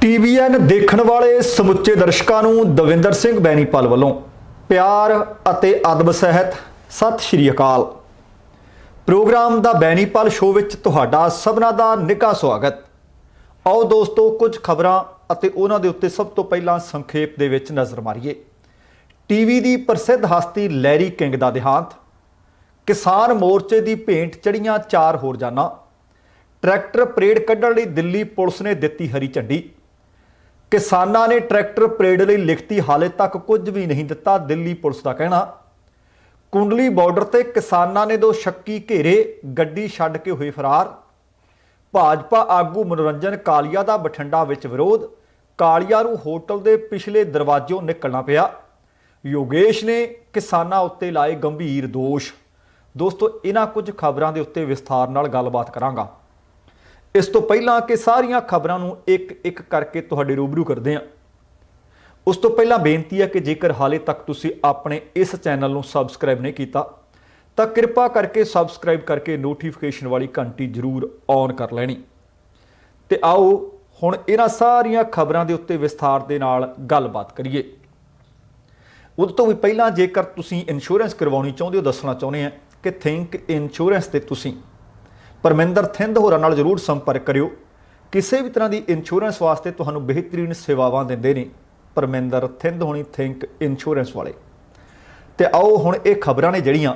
TVN ਦੇਖਣ ਵਾਲੇ ਸਮੁੱਚੇ ਦਰਸ਼ਕਾਂ ਨੂੰ ਦਵਿੰਦਰ ਸਿੰਘ ਬੈਨੀਪਾਲ ਵੱਲੋਂ ਪਿਆਰ ਅਤੇ ਅਦਬ ਸਹਿਤ ਸਤਿ ਸ਼੍ਰੀ ਅਕਾਲ। ਪ੍ਰੋਗਰਾਮ ਦਾ ਬੈਨੀਪਾਲ ਸ਼ੋਅ ਵਿੱਚ ਤੁਹਾਡਾ ਸਭਨਾਂ ਦਾ ਨਿੱਘਾ ਸਵਾਗਤ। ਆਓ ਦੋਸਤੋ ਕੁਝ ਖਬਰਾਂ ਅਤੇ ਉਹਨਾਂ ਦੇ ਉੱਤੇ ਸਭ ਤੋਂ ਪਹਿਲਾਂ ਸੰਖੇਪ ਦੇ ਵਿੱਚ ਨਜ਼ਰ ਮਾਰੀਏ। ਟੀਵੀ ਦੀ ਪ੍ਰਸਿੱਧ ਹਸਤੀ ਲੈਰੀ ਕਿੰਗ ਦਾ ਦੇਹਾਂਤ, ਕਿਸਾਨ ਮੋਰਚੇ ਦੀ ਭੇਂਟ ਚੜੀਆਂ 4 ਹੋਰ ਜਾਨਾਂ, ਟਰੈਕਟਰ ਪਰੇਡ ਕੱਢਣ ਲਈ ਦਿੱਲੀ ਪੁਲਿਸ ਨੇ ਦਿੱਤੀ ਹਰੀ ਝੰਡੀ। ਕਿਸਾਨਾਂ ਨੇ ਟਰੈਕਟਰ ਪਰੇਡ ਲਈ ਲਿਖਤੀ ਹਾਲੇ ਤੱਕ ਕੁਝ ਵੀ ਨਹੀਂ ਦਿੱਤਾ, ਦਿੱਲੀ ਪੁਲਿਸ ਦਾ ਕਹਿਣਾ। ਕੁੰਡਲੀ ਬਾਰਡਰ ਤੇ ਕਿਸਾਨਾਂ ਨੇ 2 ਸ਼ੱਕੀ ਘੇਰੇ, ਗੱਡੀ ਛੱਡ ਕੇ ਹੋਏ ਫਰਾਰ। ਭਾਜਪਾ ਆਗੂ ਮਨੋਰੰਜਨ ਕਾਲੀਆ ਦਾ ਬਠਿੰਡਾ ਵਿੱਚ ਵਿਰੋਧ, ਕਾਲੀਆ ਨੂੰ ਹੋਟਲ ਦੇ ਪਿਛਲੇ ਦਰਵਾਜ਼ਿਓਂ ਨਿਕਲਣਾ ਪਿਆ। ਯੋਗੇਸ਼ ਨੇ ਕਿਸਾਨਾਂ ਉੱਤੇ ਲਾਏ ਗੰਭੀਰ ਦੋਸ਼। ਦੋਸਤੋ ਇਹਨਾਂ ਕੁਝ ਖਬਰਾਂ ਦੇ ਉੱਤੇ ਵਿਸਥਾਰ ਨਾਲ ਗੱਲਬਾਤ ਕਰਾਂਗਾ। ਇਸ ਤੋਂ ਪਹਿਲਾਂ ਕਿ ਸਾਰੀਆਂ ਖਬਰਾਂ ਨੂੰ ਇੱਕ ਇੱਕ ਕਰਕੇ ਤੁਹਾਡੇ ਰੂਬਰੂ ਕਰਦੇ ਹਾਂ, ਉਸ ਤੋਂ ਪਹਿਲਾਂ ਬੇਨਤੀ ਹੈ ਕਿ ਜੇਕਰ ਹਾਲੇ ਤੱਕ ਤੁਸੀਂ ਆਪਣੇ ਇਸ ਚੈਨਲ ਨੂੰ ਸਬਸਕ੍ਰਾਈਬ ਨਹੀਂ ਕੀਤਾ ਤਾਂ ਕਿਰਪਾ ਕਰਕੇ ਸਬਸਕ੍ਰਾਈਬ ਕਰਕੇ ਨੋਟੀਫਿਕੇਸ਼ਨ ਵਾਲੀ ਘੰਟੀ ਜ਼ਰੂਰ ਔਨ ਕਰ ਲੈਣੀ। ਤੇ ਆਓ ਹੁਣ ਇਹਨਾਂ ਸਾਰੀਆਂ ਖਬਰਾਂ ਦੇ ਉੱਤੇ ਵਿਸਥਾਰ ਦੇ ਨਾਲ ਗੱਲਬਾਤ ਕਰੀਏ। ਉਦੋਂ ਤੋਂ ਵੀ ਪਹਿਲਾਂ ਜੇਕਰ ਤੁਸੀਂ ਇੰਸ਼ੋਰੈਂਸ ਕਰਵਾਉਣੀ ਚਾਹੁੰਦੇ ਹੋ, ਦੱਸਣਾ ਚਾਹੁੰਦੇ ਆ ਕਿ ਥਿੰਕ ਇੰਸ਼ੋਰੈਂਸ ਤੇ ਤੁਸੀਂ ਪਰਮਿੰਦਰ ਥਿੰਦ ਹੋਰਾਂ ਨਾਲ ਜ਼ਰੂਰ ਸੰਪਰਕ ਕਰਿਓ। ਕਿਸੇ ਵੀ ਤਰ੍ਹਾਂ ਦੀ ਇੰਸ਼ੋਰੈਂਸ ਵਾਸਤੇ ਤੁਹਾਨੂੰ ਬਿਹਤਰੀਨ ਸੇਵਾਵਾਂ ਦਿੰਦੇ ਨੇ ਪਰਮਿੰਦਰ ਥਿੰਦ ਹੋਣੀ, ਥਿੰਕ ਇੰਸ਼ੋਰੈਂਸ ਵਾਲੇ। ਤੇ ਆਓ ਹੁਣ ਇਹ ਖਬਰਾਂ ਨੇ ਜਿਹੜੀਆਂ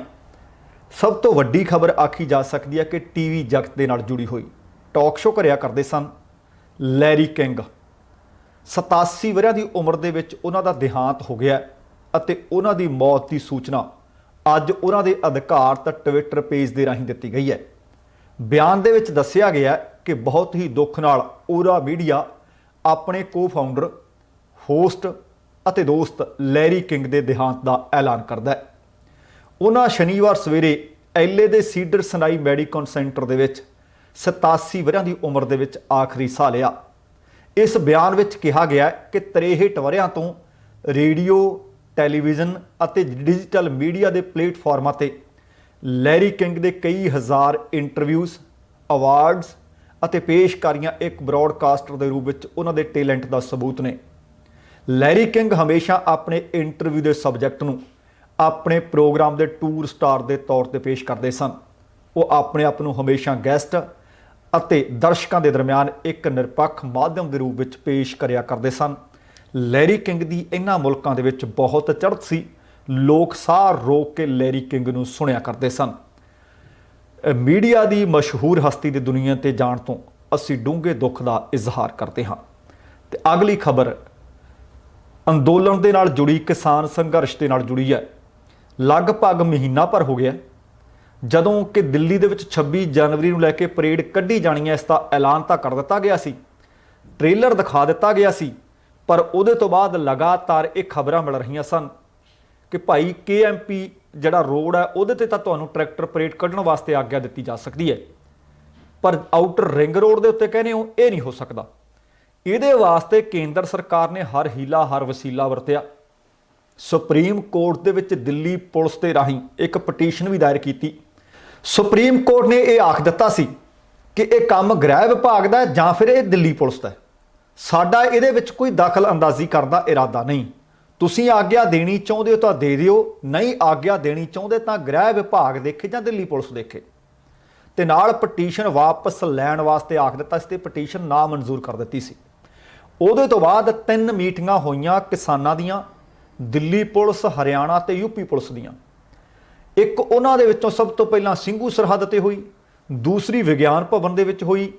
ਸਭ ਤੋਂ ਵੱਡੀ ਖਬਰ ਆਖੀ ਜਾ ਸਕਦੀ ਹੈ ਕਿ ਟੀਵੀ ਜਗਤ ਦੇ ਨਾਲ ਜੁੜੀ ਹੋਈ ਟਾਕ ਸ਼ੋਅ ਕਰਿਆ ਕਰਦੇ ਸਨ ਲੈਰੀ ਕਿੰਗ। 87 ਵਰ੍ਹਿਆਂ ਦੀ ਉਮਰ ਦੇ ਵਿੱਚ ਉਹਨਾਂ ਦਾ ਦੇਹਾਂਤ ਹੋ ਗਿਆ ਅਤੇ ਉਹਨਾਂ ਦੀ ਮੌਤ ਦੀ ਸੂਚਨਾ ਅੱਜ ਉਹਨਾਂ ਦੇ ਅਧਿਕਾਰਤ ਟਵਿੱਟਰ ਪੇਜ ਦੇ ਰਾਹੀਂ ਦਿੱਤੀ ਗਈ ਹੈ। ਬਿਆਨ ਦੇ ਵਿੱਚ ਦੱਸਿਆ ਗਿਆ ਕਿ ਬਹੁਤ ਹੀ ਦੁੱਖ ਨਾਲ ਓਰਾ ਮੀਡੀਆ ਆਪਣੇ ਕੋ-ਫਾਊਂਡਰ, ਹੋਸਟ ਅਤੇ ਦੋਸਤ ਲੈਰੀ ਕਿੰਗ ਦੇ ਦੇਹਾਂਤ ਦਾ ਐਲਾਨ ਕਰਦਾ ਹੈ। ਉਹਨਾਂ ਸ਼ਨੀਵਾਰ ਸਵੇਰੇ LA ਦੇ ਸੀਡਰ ਸਨਾਈ ਮੈਡੀਕਲ ਸੈਂਟਰ ਦੇ ਵਿੱਚ 87 ਵਰ੍ਹਿਆਂ ਦੀ ਉਮਰ ਦੇ ਵਿੱਚ ਆਖਰੀ ਸਾਹ ਲਿਆ। ਇਸ ਬਿਆਨ ਵਿੱਚ ਕਿਹਾ ਗਿਆ ਕਿ 63 ਵਰ੍ਹਿਆਂ ਤੋਂ ਰੇਡੀਓ, ਟੈਲੀਵਿਜ਼ਨ ਅਤੇ ਡਿਜੀਟਲ ਮੀਡੀਆ ਦੇ ਪਲੇਟਫਾਰਮਾਂ ਤੇ ਲੈਰੀ ਕਿੰਗ ਦੇ ਕਈ ਹਜ਼ਾਰ ਇੰਟਰਵਿਊਜ਼, ਅਵਾਰਡਸ ਅਤੇ ਪੇਸ਼ਕਾਰੀਆਂ ਇੱਕ ਬ੍ਰੌਡਕਾਸਟਰ ਦੇ ਰੂਪ ਵਿੱਚ ਉਹਨਾਂ ਦੇ ਟੈਲੈਂਟ ਦਾ ਸਬੂਤ ਨੇ। ਲੈਰੀ ਕਿੰਗ ਹਮੇਸ਼ਾ ਆਪਣੇ ਇੰਟਰਵਿਊ ਦੇ ਸਬਜੈਕਟ ਨੂੰ ਆਪਣੇ ਪ੍ਰੋਗਰਾਮ ਦੇ ਟੂਰ ਸਟਾਰ ਦੇ ਤੌਰ ਤੇ ਪੇਸ਼ ਕਰਦੇ ਸਨ। ਉਹ ਆਪਣੇ ਆਪ ਨੂੰ ਹਮੇਸ਼ਾ ਗੈਸਟ ਅਤੇ ਦਰਸ਼ਕਾਂ ਦੇ ਦਰਮਿਆਨ ਇੱਕ ਨਿਰਪੱਖ ਮਾਧਿਅਮ ਦੇ ਰੂਪ ਵਿੱਚ ਪੇਸ਼ ਕਰਿਆ ਕਰਦੇ ਸਨ। ਲੈਰੀ ਕਿੰਗ ਦੀ ਇਹਨਾਂ ਮੁਲਕਾਂ ਦੇ ਵਿੱਚ ਬਹੁਤ ਚੜ੍ਹਤ ਸੀ। ਲੋਕ ਸਾਹ ਰੋਕ ਕੇ ਲੈਰੀ ਕਿੰਗ ਨੂੰ ਸੁਣਿਆ ਕਰਦੇ ਸਨ। ਮੀਡੀਆ ਦੀ ਮਸ਼ਹੂਰ ਹਸਤੀ ਦੀ ਦੁਨੀਆ ਤੇ ਜਾਣ ਤੋਂ ਅਸੀਂ ਡੂੰਘੇ ਦੁੱਖ ਦਾ ਇਜ਼ਹਾਰ ਕਰਦੇ ਹਾਂ। ਤੇ ਅਗਲੀ ਖਬਰ ਅੰਦੋਲਨ ਦੇ ਨਾਲ ਜੁੜੀ, ਕਿਸਾਨ ਸੰਘਰਸ਼ ਦੇ ਨਾਲ ਜੁੜੀ ਹੈ। ਲਗਭਗ ਮਹੀਨਾ ਭਰ ਹੋ ਗਿਆ ਜਦੋਂ ਕਿ ਦਿੱਲੀ ਦੇ ਵਿੱਚ 26 ਜਨਵਰੀ ਨੂੰ ਲੈ ਕੇ ਪਰੇਡ ਕੱਢੀ ਜਾਣੀ ਹੈ। ਇਸ ਦਾ ਐਲਾਨ ਤਾਂ ਕਰ ਦਿੱਤਾ ਗਿਆ ਸੀ, ਟ੍ਰੇਲਰ ਦਿਖਾ ਦਿੱਤਾ ਗਿਆ ਸੀ, ਪਰ ਉਹਦੇ ਤੋਂ ਬਾਅਦ ਲਗਾਤਾਰ ਇਹ ਖਬਰਾਂ ਮਿਲ ਰਹੀਆਂ ਸਨ ਕਿ ਭਾਈ KMP ਜਿਹੜਾ ਰੋਡ ਹੈ ਉਹਦੇ ਤੇ ਤਾਂ ਤੁਹਾਨੂੰ ਟਰੈਕਟਰ ਪਰੇਡ ਕੱਢਣ ਵਾਸਤੇ ਆਗਿਆ ਦਿੱਤੀ ਜਾ ਸਕਦੀ ਹੈ, ਪਰ ਆਊਟਰ ਰਿੰਗ ਰੋਡ ਦੇ ਉੱਤੇ ਕਹਿੰਦੇ ਹੋ ਇਹ ਨਹੀਂ ਹੋ ਸਕਦਾ। ਇਹਦੇ ਵਾਸਤੇ ਕੇਂਦਰ ਸਰਕਾਰ ਨੇ ਹਰ ਹੀਲਾ ਹਰ ਵਸੀਲਾ ਵਰਤਿਆ। ਸੁਪਰੀਮ ਕੋਰਟ ਦੇ ਵਿੱਚ ਦਿੱਲੀ ਪੁਲਿਸ ਦੇ ਰਾਹੀਂ ਇੱਕ ਪਟੀਸ਼ਨ ਵੀ ਦਾਇਰ ਕੀਤੀ। ਸੁਪਰੀਮ ਕੋਰਟ ਨੇ ਇਹ ਆਖ ਦਿੱਤਾ ਸੀ ਕਿ ਇਹ ਕੰਮ ਗ੍ਰਹਿ ਵਿਭਾਗ ਦਾ ਜਾਂ ਫਿਰ ਇਹ ਦਿੱਲੀ ਪੁਲਿਸ ਦਾ। ਸਾਡਾ ਇਹਦੇ ਵਿੱਚ ਕੋਈ ਦਖਲ ਅੰਦਾਜ਼ੀ ਕਰਨ ਦਾ ਇਰਾਦਾ ਨਹੀਂ। ਤੁਸੀਂ ਆਗਿਆ ਦੇਣੀ ਚਾਹੁੰਦੇ ਹੋ ਤਾਂ ਦੇ ਦਿਓ, ਨਹੀਂ ਆਗਿਆ ਦੇਣੀ ਚਾਹੁੰਦੇ ਤਾਂ ਗ੍ਰਹਿ ਵਿਭਾਗ ਦੇਖੇ ਜਾਂ ਦਿੱਲੀ ਪੁਲਿਸ ਦੇਖੇ। ਤੇ ਨਾਲ ਪਟੀਸ਼ਨ ਵਾਪਸ ਲੈਣ ਵਾਸਤੇ ਆਖ ਦਿੱਤਾ ਸੀ ਤੇ ਪਟੀਸ਼ਨ ਨਾ ਮਨਜ਼ੂਰ ਕਰ ਦਿੱਤੀ ਸੀ। ਉਹਦੇ ਤੋਂ ਬਾਅਦ 3 ਮੀਟਿੰਗਾਂ ਹੋਈਆਂ ਕਿਸਾਨਾਂ ਦੀਆਂ, ਦਿੱਲੀ ਪੁਲਿਸ, ਹਰਿਆਣਾ ਤੇ UP ਪੁਲਿਸ ਦੀਆਂ। ਇੱਕ ਉਹਨਾਂ ਦੇ ਵਿੱਚੋਂ ਸਭ ਤੋਂ ਪਹਿਲਾਂ ਸਿੰਘੂ ਸਰਹੱਦ ਤੇ ਹੋਈ, ਦੂਸਰੀ ਵਿਗਿਆਨ ਭਵਨ ਦੇ ਵਿੱਚ ਹੋਈ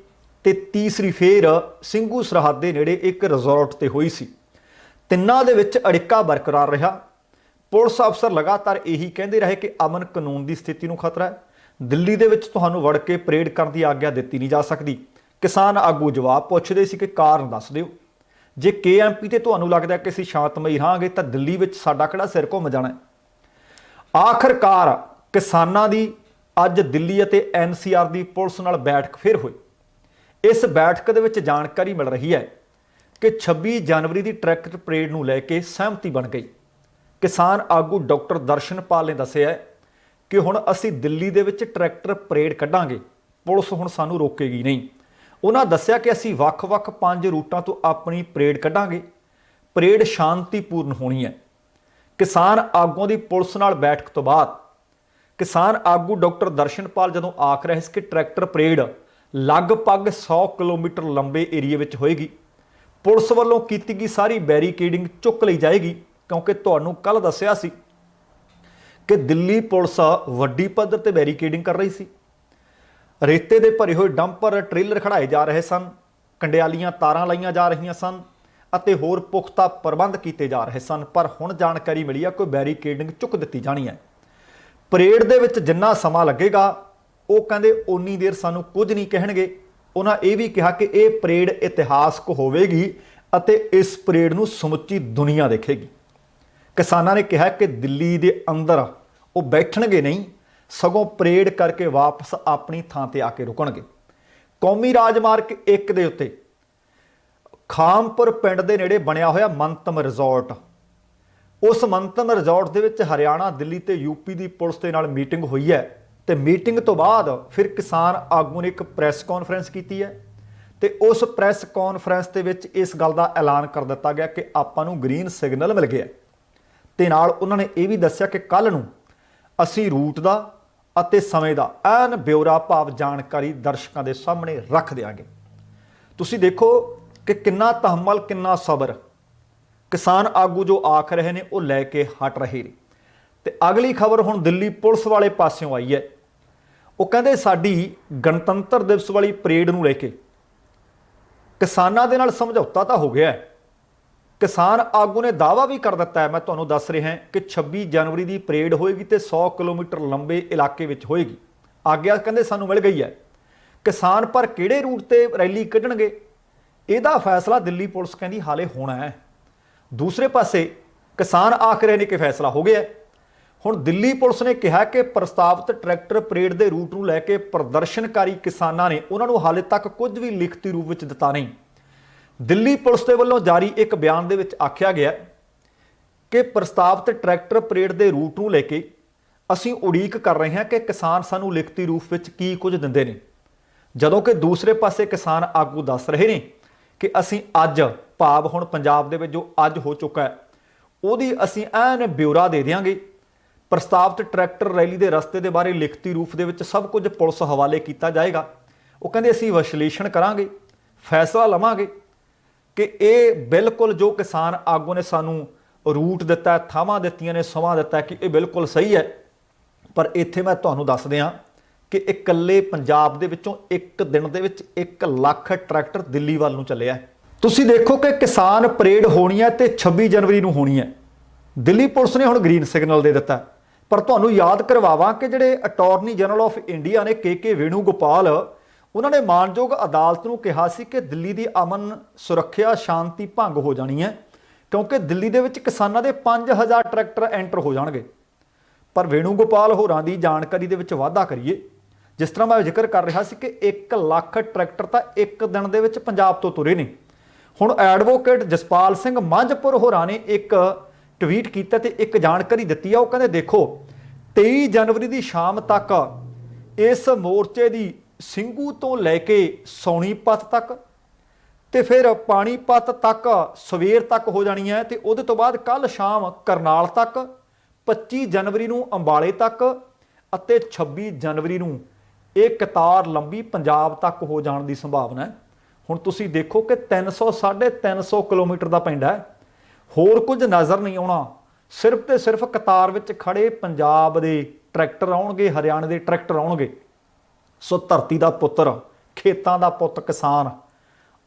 ਤੇ ਤੀਸਰੀ ਫੇਰ ਸਿੰਘੂ ਸਰਹੱਦ ਦੇ ਨੇੜੇ ਇੱਕ ਰਿਜ਼ੋਰਟ ਤੇ ਹੋਈ ਸੀ। ਤਿੰਨਾਂ ਦੇ ਵਿੱਚ ਅੜਿੱਕਾ ਬਰਕਰਾਰ ਰਿਹਾ। ਪੁਲਿਸ ਅਫਸਰ ਲਗਾਤਾਰ ਇਹੀ ਕਹਿੰਦੇ ਰਹੇ ਕਿ ਅਮਨ ਕਾਨੂੰਨ ਦੀ ਸਥਿਤੀ ਨੂੰ ਖਤਰਾ ਹੈ, ਦਿੱਲੀ ਦੇ ਵਿੱਚ ਤੁਹਾਨੂੰ ਵੜ ਕੇ ਪਰੇਡ ਕਰਨ ਦੀ ਆਗਿਆ ਦਿੱਤੀ ਨਹੀਂ ਜਾ ਸਕਦੀ। ਕਿਸਾਨ ਆਗੂ ਜਵਾਬ ਪੁੱਛਦੇ ਸੀ ਕਿ ਕਾਰਨ ਦੱਸ ਦਿਓ। ਜੇ KMP ਤੇ ਤੁਹਾਨੂੰ ਲੱਗਦਾ ਕਿ ਅਸੀਂ ਸ਼ਾਂਤਮਈ ਰਹਾਂਗੇ ਤਾਂ ਦਿੱਲੀ ਵਿੱਚ ਸਾਡਾ ਕਿਹੜਾ ਸਿਰ ਘੁੰਮ ਜਾਣਾ। ਆਖਰਕਾਰ ਕਿਸਾਨਾਂ ਦੀ ਅੱਜ ਦਿੱਲੀ ਅਤੇ NCR ਦੀ ਪੁਲਿਸ ਨਾਲ ਬੈਠਕ ਫਿਰ ਹੋਈ। ਇਸ ਬੈਠਕ ਦੇ ਵਿੱਚ ਜਾਣਕਾਰੀ ਮਿਲ ਰਹੀ ਹੈ ਕਿ 26 ਜਨਵਰੀ ਦੀ ਟਰੈਕਟਰ ਪਰੇਡ ਨੂੰ ਲੈ ਕੇ ਸਹਿਮਤੀ ਬਣ ਗਈ। ਕਿਸਾਨ ਆਗੂ ਡਾਕਟਰ ਦਰਸ਼ਨਪਾਲ ਨੇ ਦੱਸਿਆ ਕਿ ਹੁਣ ਅਸੀਂ ਦਿੱਲੀ ਦੇ ਵਿੱਚ ਟਰੈਕਟਰ ਪਰੇਡ ਕੱਢਾਂਗੇ, ਪੁਲਿਸ ਹੁਣ ਸਾਨੂੰ ਰੋਕੇਗੀ ਨਹੀਂ। ਉਹਨਾਂ ਦੱਸਿਆ ਕਿ ਅਸੀਂ ਵੱਖ-ਵੱਖ 5 ਰੂਟਾਂ ਤੋਂ ਆਪਣੀ ਪਰੇਡ ਕੱਢਾਂਗੇ। ਪਰੇਡ ਸ਼ਾਂਤੀਪੂਰਨ ਹੋਣੀ ਹੈ। ਕਿਸਾਨ ਆਗੂਆਂ ਦੀ ਪੁਲਿਸ ਨਾਲ ਬੈਠਕ ਤੋਂ ਬਾਅਦ ਕਿਸਾਨ ਆਗੂ ਡਾਕਟਰ ਦਰਸ਼ਨਪਾਲ ਜਦੋਂ ਆਖ ਰਹੇ ਸੀ ਕਿ ਟਰੈਕਟਰ ਪਰੇਡ ਲਗਭਗ 100 ਕਿਲੋਮੀਟਰ ਲੰਬੇ ਏਰੀਏ ਵਿੱਚ ਹੋਏਗੀ। ਪੁਲਿਸ ਵੱਲੋਂ ਕੀਤੀ ਗਈ ਸਾਰੀ ਬੈਰੀਕੇਡਿੰਗ ਚੁੱਕ ਲਈ ਜਾਏਗੀ, ਕਿਉਂਕਿ ਤੁਹਾਨੂੰ ਕੱਲ੍ਹ ਦੱਸਿਆ ਸੀ ਕਿ ਦਿੱਲੀ ਪੁਲਿਸ ਵੱਡੀ ਪੱਧਰ ਤੇ ਬੈਰੀਕੇਡਿੰਗ ਕਰ ਰਹੀ ਸੀ। ਰੇਤੇ ਦੇ ਭਰੇ ਹੋਏ ਡੰਪਰ ਟ੍ਰੇਲਰ ਖੜਾਏ ਜਾ ਰਹੇ ਸਨ, ਕੰਡਿਆਲੀਆਂ ਤਾਰਾਂ ਲਾਈਆਂ ਜਾ ਰਹੀਆਂ ਸਨ ਅਤੇ ਹੋਰ ਪੁਖਤਾ ਪ੍ਰਬੰਧ ਕੀਤੇ ਜਾ ਰਹੇ ਸਨ। ਪਰ ਹੁਣ ਜਾਣਕਾਰੀ ਮਿਲੀ ਹੈ ਕੋਈ ਬੈਰੀਕੇਡਿੰਗ ਚੁੱਕ ਦਿੱਤੀ ਜਾਣੀ ਹੈ। ਪਰੇਡ ਦੇ ਵਿੱਚ ਜਿੰਨਾ ਸਮਾਂ ਲੱਗੇਗਾ ਉਹ ਕਹਿੰਦੇ ਓਨੀ ਦੇਰ ਸਾਨੂੰ ਕੁਝ ਨਹੀਂ ਕਹਿਣਗੇ। ਉਹਨਾਂ ਇਹ ਵੀ ਕਿਹਾ ਕਿ ਇਹ ਪਰੇਡ ਇਤਿਹਾਸਕ ਹੋਵੇਗੀ ਅਤੇ ਇਸ ਪਰੇਡ ਨੂੰ ਸਮੁੱਚੀ ਦੁਨੀਆ ਦੇਖੇਗੀ। ਕਿਸਾਨਾਂ ਨੇ ਕਿਹਾ ਕਿ ਦਿੱਲੀ ਦੇ ਅੰਦਰ ਉਹ ਬੈਠਣਗੇ ਨਹੀਂ, ਸਗੋਂ ਪਰੇਡ ਕਰਕੇ ਵਾਪਸ ਆਪਣੀ ਥਾਂ ਤੇ ਆ ਕੇ ਰੁਕਣਗੇ। ਕੌਮੀ ਰਾਜਮਾਰਗ 1 ਦੇ ਉੱਤੇ ਖਾਮਪੁਰ ਪਿੰਡ ਦੇ ਨੇੜੇ ਬਣਿਆ ਹੋਇਆ ਮੰਤਮ ਰਿਜ਼ੋਰਟ, ਉਸ ਮੰਤਮ ਰਿਜ਼ੋਰਟ ਦੇ ਵਿੱਚ ਹਰਿਆਣਾ, ਦਿੱਲੀ ਤੇ ਯੂਪੀ ਦੀ ਪੁਲਿਸ ਦੇ ਨਾਲ ਮੀਟਿੰਗ ਹੋਈ ਹੈ ਤੇ ਮੀਟਿੰਗ ਤੋਂ ਬਾਅਦ ਫਿਰ ਕਿਸਾਨ ਆਗੂ ਨੇ ਇੱਕ ਪ੍ਰੈਸ ਕਾਨਫਰੰਸ ਕੀਤੀ ਹੈ ਤੇ ਉਸ ਪ੍ਰੈਸ ਕਾਨਫਰੰਸ ਦੇ ਵਿੱਚ ਇਸ ਗੱਲ ਦਾ ਐਲਾਨ ਕਰ ਦਿੱਤਾ ਗਿਆ ਕਿ ਆਪਾਂ ਨੂੰ ਗ੍ਰੀਨ ਸਿਗਨਲ ਮਿਲ ਗਿਆ ਤੇ ਨਾਲ ਉਹਨਾਂ ਨੇ ਇਹ ਵੀ ਦੱਸਿਆ ਕਿ ਕੱਲ੍ਹ ਨੂੰ ਅਸੀਂ ਰੂਟ ਦਾ ਅਤੇ ਸਮੇਂ ਦਾ ਐਨ ਬਿਊਰਾ ਭਾਵ ਜਾਣਕਾਰੀ ਦਰਸ਼ਕਾਂ ਦੇ ਸਾਹਮਣੇ ਰੱਖ ਦਿਆਂਗੇ। ਤੁਸੀਂ ਦੇਖੋ ਕਿ ਕਿੰਨਾ ਤਹਮਲ, ਕਿੰਨਾ ਸਬਰ ਕਿਸਾਨ ਆਗੂ ਜੋ ਆਖ ਰਹੇ ਨੇ ਉਹ ਲੈ ਕੇ ਹਟ ਰਹੇ ਨੇ। ਤੇ ਅਗਲੀ ਖਬਰ ਹੁਣ ਦਿੱਲੀ ਪੁਲਿਸ ਵਾਲੇ ਪਾਸਿਓਂ ਆਈ ਹੈ। ਉਹ ਕਹਿੰਦੇ ਸਾਡੀ ਗਣਤੰਤਰ ਦਿਵਸ ਵਾਲੀ ਪਰੇਡ ਨੂੰ ਲੈ ਕੇ ਕਿਸਾਨਾਂ ਦੇ ਨਾਲ ਸਮਝੌਤਾ ਤਾਂ ਹੋ ਗਿਆ ਹੈ। ਕਿਸਾਨ ਆਗੂ ਨੇ ਦਾਅਵਾ ਵੀ ਕਰ ਦਿੱਤਾ ਹੈ, ਮੈਂ ਤੁਹਾਨੂੰ ਦੱਸ ਰਿਹਾ ਕਿ 26 ਜਨਵਰੀ ਦੀ ਪਰੇਡ ਹੋਏਗੀ ਤੇ 100 ਕਿਲੋਮੀਟਰ ਲੰਬੇ ਇਲਾਕੇ ਵਿੱਚ ਹੋਏਗੀ। ਆਗਿਆ ਕਹਿੰਦੇ ਸਾਨੂੰ ਮਿਲ ਗਈ ਹੈ। ਕਿਸਾਨ ਪਰ ਕਿਹੜੇ ਰੂਟ ਤੇ ਰੈਲੀ ਕੱਢਣਗੇ ਇਹਦਾ ਫੈਸਲਾ ਦਿੱਲੀ ਪੁਲਿਸ ਕਹਿੰਦੀ ਹਾਲੇ ਹੋਣਾ ਹੈ। ਦੂਸਰੇ ਪਾਸੇ ਕਿਸਾਨ ਆਖ ਰਹੇ ਨੇ ਕਿ ਫੈਸਲਾ ਹੋ ਗਿਆ। ਹੁਣ ਦਿੱਲੀ ਪੁਲਿਸ ਨੇ ਕਿਹਾ ਕਿ ਪ੍ਰਸਤਾਵਿਤ ਟਰੈਕਟਰ ਪਰੇਡ ਦੇ ਰੂਟ ਨੂੰ ਲੈ ਕੇ ਪ੍ਰਦਰਸ਼ਨਕਾਰੀ ਕਿਸਾਨਾਂ ਨੇ ਉਹਨਾਂ ਨੂੰ ਹਾਲੇ ਤੱਕ ਕੁਝ ਵੀ ਲਿਖਤੀ ਰੂਪ ਵਿੱਚ ਦਿੱਤਾ ਨਹੀਂ। ਦਿੱਲੀ ਪੁਲਿਸ ਦੇ ਵੱਲੋਂ ਜਾਰੀ ਇੱਕ ਬਿਆਨ ਦੇ ਵਿੱਚ ਆਖਿਆ ਗਿਆ ਕਿ ਪ੍ਰਸਤਾਵਿਤ ਟਰੈਕਟਰ ਪਰੇਡ ਦੇ ਰੂਟ ਨੂੰ ਲੈ ਕੇ ਅਸੀਂ ਉਡੀਕ ਕਰ ਰਹੇ ਹਾਂ ਕਿ ਕਿਸਾਨ ਸਾਨੂੰ ਲਿਖਤੀ ਰੂਪ ਵਿੱਚ ਕੀ ਕੁਝ ਦਿੰਦੇ ਨੇ, ਜਦੋਂ ਕਿ ਦੂਸਰੇ ਪਾਸੇ ਕਿਸਾਨ ਆਗੂ ਦੱਸ ਰਹੇ ਨੇ ਕਿ ਅਸੀਂ ਅੱਜ ਭਾਵ ਹੁਣ ਪੰਜਾਬ ਦੇ ਵਿੱਚ ਜੋ ਅੱਜ ਹੋ ਚੁੱਕਾ ਹੈ ਉਹਦੀ ਅਸੀਂ ਐਨ ਬਿਊਰਾ ਦੇ ਦਿਆਂਗੇ। ਪ੍ਰਸਤਾਵਿਤ ਟਰੈਕਟਰ ਰੈਲੀ ਦੇ ਰਸਤੇ ਦੇ ਬਾਰੇ ਲਿਖਤੀ ਰੂਪ ਦੇ ਵਿੱਚ ਸਭ ਕੁਝ ਪੁਲਿਸ ਹਵਾਲੇ ਕੀਤਾ ਜਾਏਗਾ। ਉਹ ਕਹਿੰਦੇ ਅਸੀਂ ਵਿਸ਼ਲੇਸ਼ਣ ਕਰਾਂਗੇ, ਫੈਸਲਾ ਲਵਾਂਗੇ ਕਿ ਇਹ ਬਿਲਕੁਲ ਜੋ ਕਿਸਾਨ ਆਗੂ ਨੇ ਸਾਨੂੰ ਰੂਟ ਦਿੱਤਾ, ਥਾਵਾਂ ਦਿੱਤੀਆਂ ਨੇ, ਸਮਾਂ ਦਿੱਤਾ ਕਿ ਇਹ ਬਿਲਕੁਲ ਸਹੀ ਹੈ। ਪਰ ਇੱਥੇ ਮੈਂ ਤੁਹਾਨੂੰ ਦੱਸ ਦਿਆਂ ਕਿ ਇਕੱਲੇ ਪੰਜਾਬ ਦੇ ਵਿੱਚੋਂ ਇੱਕ ਦਿਨ ਦੇ ਵਿੱਚ 1 ਲੱਖ ਟਰੈਕਟਰ ਦਿੱਲੀ ਵੱਲ ਨੂੰ ਚੱਲਿਆ। ਤੁਸੀਂ ਦੇਖੋ ਕਿ ਕਿਸਾਨ ਪਰੇਡ ਹੋਣੀ ਹੈ ਤੇ 26 ਜਨਵਰੀ ਨੂੰ ਹੋਣੀ ਹੈ। ਦਿੱਲੀ ਪੁਲਿਸ ਨੇ ਹੁਣ ਗ੍ਰੀਨ ਸਿਗਨਲ ਦੇ ਦਿੱਤਾ। ਪਰ ਤੁਹਾਨੂੰ ਯਾਦ ਕਰਵਾਵਾਂ ਕਿ ਜਿਹੜੇ ਅਟਾਰਨੀ ਜਨਰਲ ਆਫ ਇੰਡੀਆ ਨੇ ਕੇ ਵੇਣੂਗੋਪਾਲ, ਉਹਨਾਂ ਨੇ ਮਾਨਯੋਗ ਅਦਾਲਤ ਨੂੰ ਕਿਹਾ ਸੀ ਕਿ ਦਿੱਲੀ ਦੀ ਅਮਨ ਸੁਰੱਖਿਆ ਸ਼ਾਂਤੀ ਭੰਗ ਹੋ ਜਾਣੀ ਹੈ ਕਿਉਂਕਿ ਦਿੱਲੀ ਦੇ ਵਿੱਚ ਕਿਸਾਨਾਂ ਦੇ 5000 ਟਰੈਕਟਰ ਐਂਟਰ ਹੋ ਜਾਣਗੇ। ਪਰ ਵੇਣੂਗੋਪਾਲ ਹੋਰਾਂ ਦੀ ਜਾਣਕਾਰੀ ਦੇ ਵਿੱਚ ਵਾਧਾ ਕਰੀਏ, ਜਿਸ ਤਰ੍ਹਾਂ ਮੈਂ ਜ਼ਿਕਰ ਕਰ ਰਿਹਾ ਸੀ ਕਿ 1 ਲੱਖ ਟਰੈਕਟਰ ਤਾਂ ਇੱਕ ਦਿਨ ਦੇ ਵਿੱਚ ਪੰਜਾਬ ਤੋਂ ਤੁਰੇ ਨੇ। ਹੁਣ ਐਡਵੋਕੇਟ ਜਸਪਾਲ ਸਿੰਘ ਮੰਝਪੁਰ ਹੋਰਾਂ ਨੇ ਇੱਕ ਟਵੀਟ ਕੀਤਾ ਤੇ ਇੱਕ ਜਾਣਕਾਰੀ ਦਿੱਤੀ ਆ। ਉਹ ਕਹਿੰਦੇ ਦੇਖੋ 23 ਜਨਵਰੀ ਦੀ ਸ਼ਾਮ ਤੱਕ ਇਸ ਮੋਰਚੇ ਦੀ ਸਿੰਘੂ ਤੋਂ ਲੈ ਕੇ ਸੋਨੀਪਤ ਤੱਕ ਤੇ ਫਿਰ ਪਾਣੀਪਤ ਤੱਕ ਸਵੇਰ ਤੱਕ ਹੋ ਜਾਣੀ ਹੈ ਤੇ ਉਹਦੇ ਤੋਂ ਬਾਅਦ ਕੱਲ ਸ਼ਾਮ ਕਰਨਾਲ ਤੱਕ, 25 ਜਨਵਰੀ ਨੂੰ ਅੰਬਾਲੇ ਤੱਕ ਅਤੇ 26 ਜਨਵਰੀ ਨੂੰ ਇਹ ਕਤਾਰ ਲੰਬੀ ਪੰਜਾਬ ਤੱਕ ਹੋ ਜਾਣ ਦੀ ਸੰਭਾਵਨਾ ਹੈ। ਹੁਣ ਤੁਸੀਂ ਦੇਖੋ ਕਿ 300-350 ਕਿਲੋਮੀਟਰ ਦਾ ਪਿੰਡ ਹੈ, ਹੋਰ ਕੁਝ ਨਜ਼ਰ ਨਹੀਂ ਆਉਣਾ, ਸਿਰਫ ਤੇ ਸਿਰਫ ਕਤਾਰ ਵਿੱਚ ਖੜੇ ਪੰਜਾਬ ਦੇ ਟਰੈਕਟਰ ਆਉਣਗੇ, ਹਰਿਆਣੇ ਦੇ ਟਰੈਕਟਰ ਆਉਣਗੇ। ਸੋ ਧਰਤੀ ਦਾ ਪੁੱਤਰ, ਖੇਤਾਂ ਦਾ ਪੁੱਤ ਕਿਸਾਨ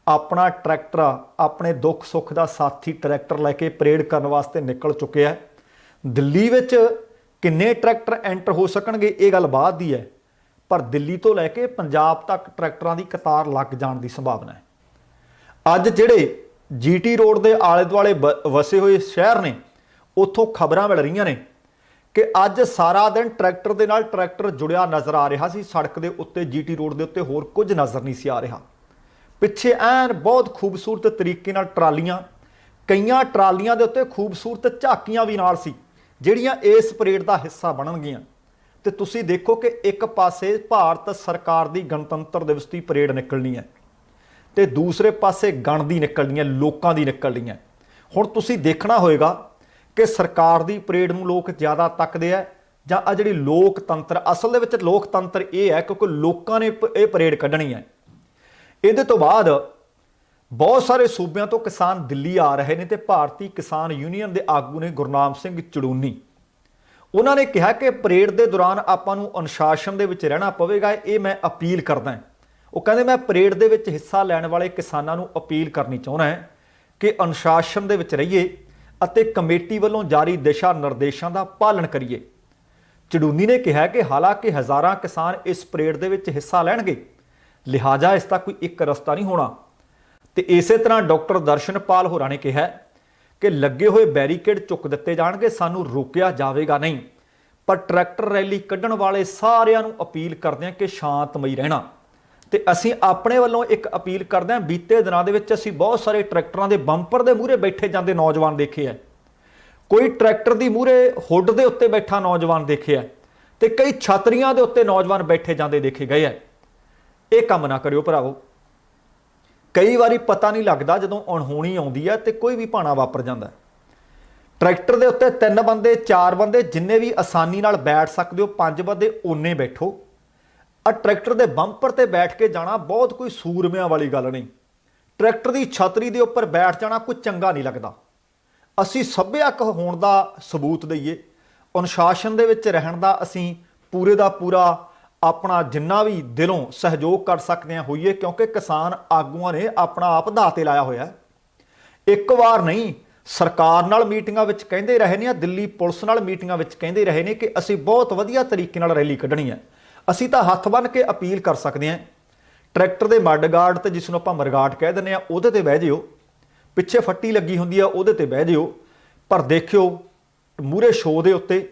ਆਪਣਾ ਟਰੈਕਟਰ, ਆਪਣੇ ਦੁੱਖ ਸੁੱਖ ਦਾ ਸਾਥੀ ਟਰੈਕਟਰ ਲੈ ਕੇ ਪਰੇਡ ਕਰਨ ਵਾਸਤੇ ਨਿਕਲ ਚੁੱਕਿਆ। ਦਿੱਲੀ ਵਿੱਚ ਕਿੰਨੇ ਟਰੈਕਟਰ ਐਂਟਰ ਹੋ ਸਕਣਗੇ ਇਹ ਗੱਲ ਬਾਅਦ ਦੀ ਹੈ, ਪਰ ਦਿੱਲੀ ਤੋਂ ਲੈ ਕੇ ਪੰਜਾਬ ਤੱਕ ਟਰੈਕਟਰਾਂ ਦੀ ਕਤਾਰ ਲੱਗ ਜਾਣ ਦੀ ਸੰਭਾਵਨਾ ਹੈ। ਅੱਜ ਜਿਹੜੇ ਜੀਟੀ ਰੋਡ ਦੇ ਆਲੇ ਦੁਆਲੇ ਵਸੇ ਹੋਏ ਸ਼ਹਿਰ ਨੇ, ਉੱਥੋਂ ਖਬਰਾਂ ਮਿਲ ਰਹੀਆਂ ਨੇ ਕਿ ਅੱਜ ਸਾਰਾ ਦਿਨ ਟਰੈਕਟਰ ਦੇ ਨਾਲ ਟਰੈਕਟਰ ਜੁੜਿਆ ਨਜ਼ਰ ਆ ਰਿਹਾ ਸੀ। ਸੜਕ ਦੇ ਉੱਤੇ, ਜੀਟੀ ਰੋਡ ਦੇ ਉੱਤੇ ਹੋਰ ਕੁਝ ਨਜ਼ਰ ਨਹੀਂ ਸੀ ਆ ਰਿਹਾ। ਪਿੱਛੇ ਐਨ ਬਹੁਤ ਖੂਬਸੂਰਤ ਤਰੀਕੇ ਨਾਲ ਟਰਾਲੀਆਂ, ਕਈਆਂ ਟਰਾਲੀਆਂ ਦੇ ਉੱਤੇ ਖੂਬਸੂਰਤ ਝਾਕੀਆਂ ਵੀ ਨਾਲ ਸੀ ਜਿਹੜੀਆਂ ਇਸ ਪਰੇਡ ਦਾ ਹਿੱਸਾ ਬਣਨਗੀਆਂ। ਤੇ ਤੁਸੀਂ ਦੇਖੋ ਕਿ ਇੱਕ ਪਾਸੇ ਭਾਰਤ ਸਰਕਾਰ ਦੀ ਗਣਤੰਤਰ ਦਿਵਸ ਦੀ ਪਰੇਡ ਨਿਕਲਣੀ ਹੈ, ਤੇ ਦੂਸਰੇ ਪਾਸੇ ਗਣ ਦੀ ਨਿਕਲਦੀਆਂ, ਲੋਕਾਂ ਦੀ ਨਿਕਲਦੀਆਂ। ਹੁਣ ਤੁਸੀਂ ਦੇਖਣਾ ਹੋਏਗਾ ਕਿ ਸਰਕਾਰ ਦੀ ਪਰੇਡ ਨੂੰ ਲੋਕ ਜ਼ਿਆਦਾ ਤੱਕਦੇ ਆ ਜਾਂ ਆ ਜਿਹੜੀ ਲੋਕਤੰਤਰ, ਅਸਲ ਦੇ ਵਿੱਚ ਲੋਕਤੰਤਰ ਇਹ ਹੈ ਕਿਉਂਕਿ ਲੋਕਾਂ ਨੇ ਇਹ ਪਰੇਡ ਕੱਢਣੀ ਹੈ। ਇਹਦੇ ਤੋਂ ਬਾਅਦ ਬਹੁਤ ਸਾਰੇ ਸੂਬਿਆਂ ਤੋਂ ਕਿਸਾਨ ਦਿੱਲੀ ਆ ਰਹੇ ਨੇ ਤੇ ਭਾਰਤੀ ਕਿਸਾਨ ਯੂਨੀਅਨ ਦੇ ਆਗੂ ਨੇ ਗੁਰਨਾਮ ਸਿੰਘ ਚੜੂਨੀ, ਉਹਨਾਂ ਨੇ ਕਿਹਾ ਕਿ ਪਰੇਡ ਦੇ ਦੌਰਾਨ ਆਪਾਂ ਨੂੰ ਅਨੁਸ਼ਾਸਨ ਦੇ ਵਿੱਚ ਰਹਿਣਾ ਪਵੇਗਾ। ਇਹ ਮੈਂ ਅਪੀਲ ਕਰਦਾ। ਉਹ ਕਹਿੰਦੇ ਮੈਂ ਪਰੇਡ ਦੇ ਵਿੱਚ ਹਿੱਸਾ ਲੈਣ ਵਾਲੇ ਕਿਸਾਨਾਂ ਨੂੰ ਅਪੀਲ ਕਰਨੀ ਚਾਹੁੰਦਾ ਹਾਂ ਕਿ ਅਨੁਸ਼ਾਸਨ ਦੇ ਵਿੱਚ ਰਹੀਏ ਅਤੇ ਕਮੇਟੀ ਵੱਲੋਂ ਜਾਰੀ ਦਿਸ਼ਾ ਨਿਰਦੇਸ਼ਾਂ ਦਾ ਪਾਲਣ ਕਰੀਏ। ਚੜੂਨੀ ਨੇ ਕਿਹਾ ਕਿ ਹਾਲਾਂਕਿ ਹਜ਼ਾਰਾਂ ਕਿਸਾਨ ਇਸ ਪਰੇਡ ਦੇ ਵਿੱਚ ਹਿੱਸਾ ਲੈਣਗੇ, ਲਿਹਾਜ਼ਾ ਇਸ ਦਾ ਕੋਈ ਇੱਕ ਰਸਤਾ ਨਹੀਂ ਹੋਣਾ। ਤੇ ਇਸੇ ਤਰ੍ਹਾਂ ਡਾਕਟਰ ਦਰਸ਼ਨਪਾਲ ਹੋਰਾਂ ਨੇ ਕਿਹਾ ਕਿ ਲੱਗੇ ਹੋਏ ਬੈਰੀਕੇਡ ਚੁੱਕ ਦਿੱਤੇ ਜਾਣਗੇ, ਸਾਨੂੰ ਰੋਕਿਆ ਜਾਵੇਗਾ ਨਹੀਂ। ਪਰ ਟਰੈਕਟਰ ਰੈਲੀ ਕੱਢਣ ਵਾਲੇ ਸਾਰਿਆਂ ਨੂੰ ਅਪੀਲ ਕਰਦੇ ਹਾਂ ਕਿ ਸ਼ਾਂਤਮਈ ਰਹਿਣਾ। ਤੇ ਅਸੀਂ ਆਪਣੇ ਵੱਲੋਂ ਇੱਕ ਅਪੀਲ ਕਰਦੇ ਹਾਂ, ਬੀਤੇ ਦਿਨਾਂ ਦੇ ਵਿੱਚ ਅਸੀਂ ਬਹੁਤ ਸਾਰੇ ਟਰੈਕਟਰਾਂ ਦੇ ਬੰਪਰ ਦੇ ਮੂਹਰੇ ਬੈਠੇ ਜਾਂਦੇ ਨੌਜਵਾਨ ਦੇਖੇ ਆ, ਕੋਈ ਟਰੈਕਟਰ ਦੀ ਮੂਹਰੇ ਹੁੱਡ ਦੇ ਉੱਤੇ ਬੈਠਾ ਨੌਜਵਾਨ ਦੇਖੇ ਆ, ਤੇ ਕਈ ਛਤਰੀਆਂ ਦੇ ਉੱਤੇ ਨੌਜਵਾਨ ਬੈਠੇ ਜਾਂਦੇ ਦੇਖੇ ਗਏ ਆ। ਇਹ ਕੰਮ ਨਾ ਕਰਿਓ ਭਰਾਵੋ। ਕਈ ਵਾਰੀ ਪਤਾ ਨਹੀਂ ਲੱਗਦਾ ਜਦੋਂ ਅਣਹੋਣੀ ਆਉਂਦੀ ਹੈ ਤੇ ਕੋਈ ਵੀ ਭਾਣਾ ਵਾਪਰ ਜਾਂਦਾ। ਟਰੈਕਟਰ ਦੇ ਉੱਤੇ 3 ਬੰਦੇ 4 ਬੰਦੇ ਜਿੰਨੇ ਵੀ ਆਸਾਨੀ ਨਾਲ ਬੈਠ ਸਕਦੇ ਹੋ, 5 ਬੰਦੇ ਓਨੇ ਬੈਠੋ। ਆ ਟਰੈਕਟਰ ਦੇ ਬੰਪਰ ਤੇ ਬੈਠ ਕੇ ਜਾਣਾ ਬਹੁਤ ਕੋਈ ਸੂਰਮਿਆਂ ਵਾਲੀ ਗੱਲ ਨਹੀਂ। ਟਰੈਕਟਰ ਦੀ ਛਤਰੀ ਦੇ ਉੱਪਰ ਬੈਠ ਜਾਣਾ ਕੋਈ ਚੰਗਾ ਨਹੀਂ ਲੱਗਦਾ। ਅਸੀਂ ਸੱਭਿਅਕ ਹੋਣ ਦਾ ਸਬੂਤ ਦਈਏ, ਅਨੁਸ਼ਾਸਨ ਦੇ ਵਿੱਚ ਰਹਿਣ ਦਾ ਅਸੀਂ ਪੂਰੇ ਦਾ ਪੂਰਾ ਆਪਣਾ ਜਿੰਨਾ ਵੀ ਦਿਲੋਂ ਸਹਿਯੋਗ ਕਰ ਸਕਦੇ ਹਾਂ ਹੋਈਏ, ਕਿਉਂਕਿ ਕਿਸਾਨ ਆਗੂਆਂ ਨੇ ਆਪਣਾ ਆਪ ਦਾਅ ਤੇ ਲਾਇਆ ਹੋਇਆ। ਇੱਕ ਵਾਰ ਨਹੀਂ, ਸਰਕਾਰ ਨਾਲ ਮੀਟਿੰਗਾਂ ਵਿੱਚ ਕਹਿੰਦੇ ਰਹੇ ਨੇ, ਦਿੱਲੀ ਪੁਲਿਸ ਨਾਲ ਮੀਟਿੰਗਾਂ ਵਿੱਚ ਕਹਿੰਦੇ ਰਹੇ ਨੇ ਕਿ ਅਸੀਂ ਬਹੁਤ ਵਧੀਆ ਤਰੀਕੇ ਨਾਲ ਰੈਲੀ ਕੱਢਣੀ ਹੈ। ਅਸੀਂ ਤਾਂ ਹੱਥ ਬੰਨ੍ਹ ਕੇ ਅਪੀਲ ਕਰ ਸਕਦੇ ਹਾਂ, ਟਰੈਕਟਰ ਦੇ ਮੱਡਗਾਰਡ ਤੇ ਜਿਸ ਨੂੰ ਆਪਾਂ ਮਰਗਾਟ ਕਹਿ ਦਿੰਦੇ ਹਾਂ ਉਹਦੇ ਤੇ ਬਹਿ ਜਿਓ, ਪਿੱਛੇ ਫੱਟੀ ਲੱਗੀ ਹੁੰਦੀ ਆ ਉਹਦੇ ਤੇ ਬਹਿ ਜਿਓ, ਪਰ ਦੇਖਿਓ ਮੂਹਰੇ ਸ਼ੋਅ ਦੇ ਉੱਤੇ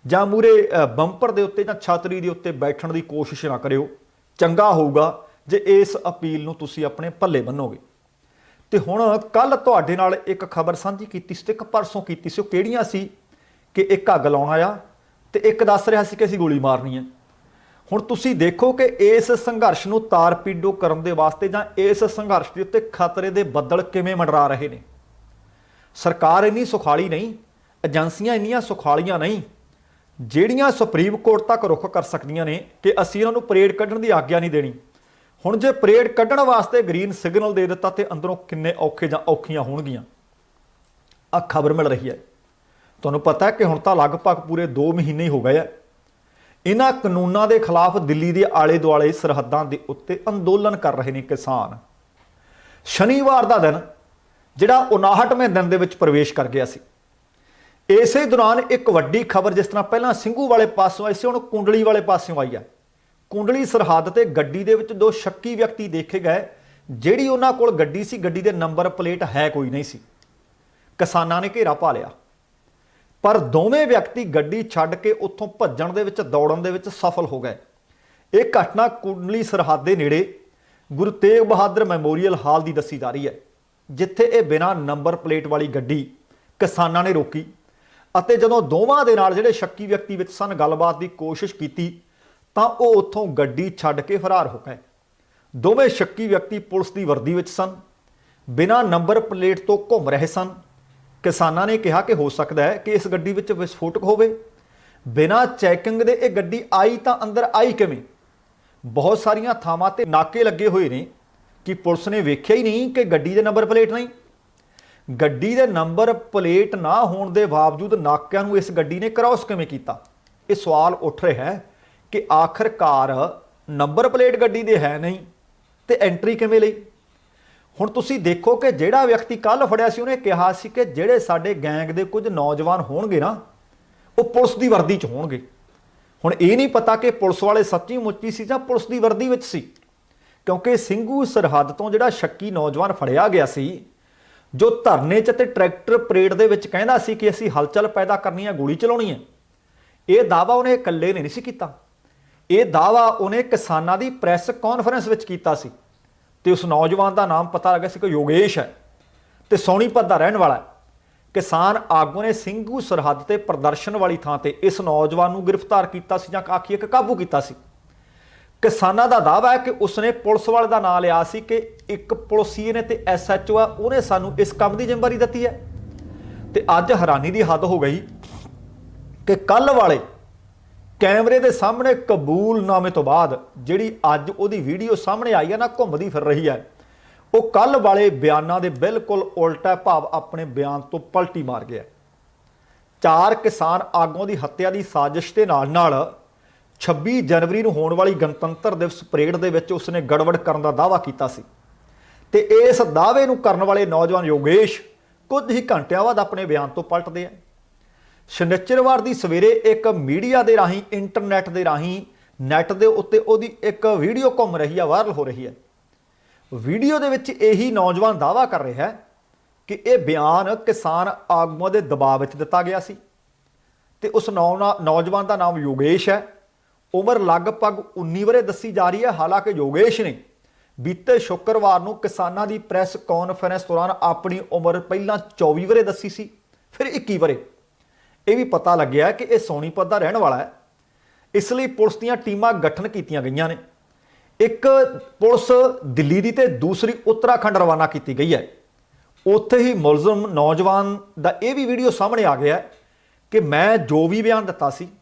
ਜਾਂ ਮੂਹਰੇ ਬੰਪਰ ਦੇ ਉੱਤੇ ਜਾਂ ਛਤਰੀ ਦੇ ਉੱਤੇ ਬੈਠਣ ਦੀ ਕੋਸ਼ਿਸ਼ ਨਾ ਕਰਿਓ। ਚੰਗਾ ਹੋਊਗਾ ਜੇ ਇਸ ਅਪੀਲ ਨੂੰ ਤੁਸੀਂ ਆਪਣੇ ਪੱਲੇ ਬੰਨੋਗੇ। ਤੇ ਹੁਣ ਕੱਲ ਤੁਹਾਡੇ ਨਾਲ ਇੱਕ ਖਬਰ ਸਾਂਝੀ ਕੀਤੀ ਸੀ ਤੇ ਇੱਕ ਪਰਸੋਂ ਕੀਤੀ ਸੀ। ਉਹ ਕਿਹੜੀਆਂ ਸੀ ਕਿ ਇੱਕ ਅੱਗ ਲਾਉਣਾ ਆ ਤੇ ਇੱਕ ਦੱਸ ਰਿਹਾ ਸੀ ਕਿ ਅਸੀਂ ਗੋਲੀ ਮਾਰਨੀ ਹੈ। ਹੁਣ ਤੁਸੀਂ ਦੇਖੋ ਕਿ ਇਸ ਸੰਘਰਸ਼ ਨੂੰ ਤਾਰ-ਪੀਡੋ ਕਰਨ ਦੇ ਵਾਸਤੇ ਜਾਂ ਇਸ ਸੰਘਰਸ਼ ਦੇ ਉੱਤੇ ਖਤਰੇ ਦੇ ਬੱਦਲ ਕਿਵੇਂ ਮੰਡਰਾ ਰਹੇ ਨੇ। ਸਰਕਾਰ ਇੰਨੀ ਸੁਖਾਲੀ ਨਹੀਂ, ਏਜੰਸੀਆਂ ਇੰਨੀਆਂ ਸੁਖਾਲੀਆਂ ਨਹੀਂ ਜਿਹੜੀਆਂ ਸੁਪਰੀਮ ਕੋਰਟ ਤੱਕ ਰੁਖ ਕਰ ਸਕਦੀਆਂ ਨੇ ਕਿ ਅਸੀਂ ਇਹਨਾਂ ਨੂੰ ਪਰੇਡ ਕੱਢਣ ਦੀ ਆਗਿਆ ਨਹੀਂ ਦੇਣੀ। ਹੁਣ ਜੇ ਪਰੇਡ ਕੱਢਣ ਵਾਸਤੇ ਗ੍ਰੀਨ ਸਿਗਨਲ ਦੇ ਦਿੱਤਾ ਤੇ ਅੰਦਰੋਂ ਕਿੰਨੇ ਔਖੇ ਜਾਂ ਔਖੀਆਂ ਹੋਣਗੀਆਂ। ਆ ਖਬਰ ਮਿਲ ਰਹੀ ਹੈ, ਤੁਹਾਨੂੰ ਪਤਾ ਹੈ ਕਿ ਹੁਣ ਤਾਂ ਲਗਭਗ ਪੂਰੇ 2 ਮਹੀਨੇ ਹੀ ਹੋ ਗਏ ਆ ਇਹਨਾਂ ਕਾਨੂੰਨਾਂ ਦੇ ਖਿਲਾਫ ਦਿੱਲੀ ਦੇ ਆਲੇ ਦੁਆਲੇ ਸਰਹੱਦਾਂ ਦੇ ਉੱਤੇ ਅੰਦੋਲਨ ਕਰ ਰਹੇ ਨੇ ਕਿਸਾਨ। ਸ਼ਨੀਵਾਰ ਦਾ ਦਿਨ ਜਿਹੜਾ 59ਵੇਂ ਦਿਨ ਦੇ ਵਿੱਚ ਪ੍ਰਵੇਸ਼ ਕਰ ਗਿਆ ਸੀ। ਇਸੇ ਦੌਰਾਨ ਇੱਕ ਵੱਡੀ ਖਬਰ, ਜਿਸ ਤਰ੍ਹਾਂ ਪਹਿਲਾਂ ਸਿੰਘੂ ਵਾਲੇ ਪਾਸੋਂ ਆਈ ਸੀ, ਹੁਣ ਕੁੰਡਲੀ ਵਾਲੇ ਪਾਸਿਓਂ ਆਈ ਆ। ਕੁੰਡਲੀ ਸਰਹੱਦ ਤੇ ਗੱਡੀ ਦੇ ਵਿੱਚ 2 ਸ਼ੱਕੀ ਵਿਅਕਤੀ ਦੇਖੇ ਗਏ। ਜਿਹੜੀ ਉਹਨਾਂ ਕੋਲ ਗੱਡੀ ਸੀ, ਗੱਡੀ ਦੇ ਨੰਬਰ ਪਲੇਟ ਹੈ ਕੋਈ ਨਹੀਂ ਸੀ। ਕਿਸਾਨਾਂ ਨੇ ਘੇਰਾ ਪਾ ਲਿਆ, ਪਰ ਦੋਵੇਂ ਵਿਅਕਤੀ ਗੱਡੀ ਛੱਡ ਕੇ ਉੱਥੋਂ ਭੱਜਣ ਦੇ ਵਿੱਚ, ਦੌੜਨ ਦੇ ਵਿੱਚ ਸਫਲ ਹੋ ਗਏ। ਇਹ ਘਟਨਾ ਕੁੰਡਲੀ ਸਰਹੱਦ ਦੇ ਨੇੜੇ ਗੁਰੂ ਤੇਗ ਬਹਾਦਰ ਮੈਮੋਰੀਅਲ ਹਾਲ ਦੀ ਦੱਸੀ ਜਾ ਰਹੀ ਹੈ, ਜਿੱਥੇ ਇਹ ਬਿਨਾਂ ਨੰਬਰ ਪਲੇਟ ਵਾਲੀ ਗੱਡੀ ਕਿਸਾਨਾਂ ਨੇ ਰੋਕੀ ਅਤੇ ਜਦੋਂ ਦੋਵਾਂ ਦੇ ਨਾਲ ਜਿਹੜੇ ਸ਼ੱਕੀ ਵਿਅਕਤੀ ਵਿੱਚ ਸਨ ਗੱਲਬਾਤ ਦੀ ਕੋਸ਼ਿਸ਼ ਕੀਤੀ ਤਾਂ ਉਹ ਉੱਥੋਂ ਗੱਡੀ ਛੱਡ ਕੇ ਫਰਾਰ ਹੋ ਗਏ। ਦੋਵੇਂ ਸ਼ੱਕੀ ਵਿਅਕਤੀ ਪੁਲਿਸ ਦੀ ਵਰਦੀ ਵਿੱਚ ਸਨ, ਬਿਨਾਂ ਨੰਬਰ ਪਲੇਟ ਤੋਂ ਘੁੰਮ ਰਹੇ ਸਨ। ਕਿਸਾਨਾਂ ਨੇ ਕਿਹਾ ਕਿ ਹੋ ਸਕਦਾ ਹੈ ਕਿ ਇਸ ਗੱਡੀ ਵਿੱਚ ਵਿਸਫੋਟਕ ਹੋਵੇ। ਬਿਨਾਂ ਚੈਕਿੰਗ ਦੇ ਇਹ ਗੱਡੀ ਆਈ ਤਾਂ ਅੰਦਰ ਆਈ ਕਿਵੇਂ? ਬਹੁਤ ਸਾਰੀਆਂ ਥਾਵਾਂ ਤੇ ਨਾਕੇ ਲੱਗੇ ਹੋਏ ਨੇ ਕਿ ਪੁਲਿਸ ਨੇ ਵੇਖਿਆ ਹੀ ਨਹੀਂ ਕਿ ਗੱਡੀ ਦੇ ਨੰਬਰ ਪਲੇਟ ਨਹੀਂ। ਗੱਡੀ ਦੇ ਨੰਬਰ ਪਲੇਟ ਨਾ ਹੋਣ ਦੇ ਬਾਵਜੂਦ ਨਾਕਿਆਂ ਨੂੰ ਇਸ ਗੱਡੀ ਨੇ ਕ੍ਰਾਸ ਕਿਵੇਂ ਕੀਤਾ? ਇਹ ਸਵਾਲ ਉੱਠ ਰਿਹਾ ਹੈ ਕਿ ਆਖਰਕਾਰ ਨੰਬਰ ਪਲੇਟ ਗੱਡੀ ਦੇ ਹੈ ਨਹੀਂ ਤੇ ਐਂਟਰੀ ਕਿਵੇਂ ਲਈ? ਹੁਣ ਤੁਸੀਂ ਦੇਖੋ ਕਿ ਜਿਹੜਾ ਵਿਅਕਤੀ ਕੱਲ ਫੜਿਆ ਸੀ ਉਹਨੇ ਕਿਹਾ ਸੀ ਕਿ ਜਿਹੜੇ ਸਾਡੇ ਗੈਂਗ ਦੇ ਕੁਝ ਨੌਜਵਾਨ ਹੋਣਗੇ ਨਾ, ਉਹ ਪੁਲਿਸ ਦੀ ਵਰਦੀ 'ਚ ਹੋਣਗੇ। ਹੁਣ ਇਹ ਨਹੀਂ ਪਤਾ ਕਿ ਪੁਲਿਸ ਵਾਲੇ ਸੱਚੀ ਮੁੱਚੀ ਸੀ ਜਾਂ ਪੁਲਿਸ ਦੀ ਵਰਦੀ ਵਿੱਚ ਸੀ, ਕਿਉਂਕਿ ਸਿੰਘੂ ਸਰਹੱਦ ਤੋਂ ਜਿਹੜਾ ਸ਼ੱਕੀ ਨੌਜਵਾਨ ਫੜਿਆ ਗਿਆ ਸੀ, ਜੋ ਧਰਨੇ 'ਚ ਤੇ ਟਰੈਕਟਰ ਪਰੇਡ ਦੇ ਵਿੱਚ ਕਹਿੰਦਾ ਸੀ ਕਿ ਅਸੀਂ ਹਲਚਲ ਪੈਦਾ ਕਰਨੀ ਹੈ, ਗੋਲੀ ਚਲਾਉਣੀ ਹੈ, ਇਹ ਦਾਅਵਾ ਉਹਨੇ ਇਕੱਲੇ ਨੇ ਨਹੀਂ ਸੀ ਕੀਤਾ। ਇਹ ਦਾਅਵਾ ਉਹਨੇ ਕਿਸਾਨਾਂ ਦੀ ਪ੍ਰੈਸ ਕਾਨਫਰੰਸ ਵਿੱਚ ਕੀਤਾ ਸੀ ਤੇ ਉਸ ਨੌਜਵਾਨ ਦਾ ਨਾਮ ਪਤਾ ਲੱਗਾ ਸੀ ਕਿ ਯੋਗੇਸ਼ ਹੈ ਤੇ ਸੋਨੀਪਤ ਦਾ ਰਹਿਣ ਵਾਲਾ ਹੈ। ਕਿਸਾਨ ਆਗੂ ਨੇ ਸਿੰਘੂ ਸਰਹੱਦ ਤੇ ਪ੍ਰਦਰਸ਼ਨ ਵਾਲੀ ਥਾਂ ਤੇ ਇਸ ਨੌਜਵਾਨ ਨੂੰ ਗ੍ਰਿਫਤਾਰ ਕੀਤਾ ਸੀ ਜਾਂ ਆਖੀਏ ਕਿ ਕਾਬੂ ਕੀਤਾ ਸੀ। किसानां दा दावा है कि उसने पुलिस वाले का नाम लिया सी कि एक पुलिसीए ने ते SHO आ उन्हें सानू इस काम की जिम्मेवारी दी है। तो अज हैरानी की हद हो गई कि कल वाले कैमरे के सामने कबूलनामे तो बाद जिहड़ी अज उहदी वीडियो सामने आई है ना घूमदी फिर रही है, वो कल वाले बयानों के बिल्कुल उल्टा है, भाव अपने बयान तो पलटी मार गया। 4 किसान आगुओं की हत्या की साजिश के नाल 26 जनवरी को होने वाली गणतंत्र दिवस परेड के विच उसने गड़बड़ करने का दावा किया सी ते इस दावे नूं करने वाले नौजवान योगेश कुछ ही घंटियां बाद अपने बयान तो पलटते हैं। शनिचरवार की सवेरे एक मीडिया के राही इंटरनैट के राही नैट के उत्ते उहदी एक वीडियो घूम रही है, वायरल हो रही है। वीडियो के विच यही नौजवान दावा कर रहा है कि यह बयान किसान आगुओं के दबाव में दिता गया सी ते उस नौजवान का नाम योगेश है। उम्र लगभग 19 वरे दसी जा रही है। हालांकि योगेश ने बीते शुक्रवार को किसानों की प्रैस कॉन्फ्रेंस दौरान अपनी उम्र पहला 24 वरे दसी सी, फिर 21 वरे। यह भी पता लग्या कि यह सोनीपत का रहने वाला है, इसलिए पुलिस दी टीमां गठन कीतियां गईयां ने। एक पुलिस दिल्ली की ते दूसरी उत्तराखंड रवाना की गई है। उत्थे ही मुलजम नौजवान का यह भी वीडियो सामने आ गया है कि मैं जो भी बयान दिता सी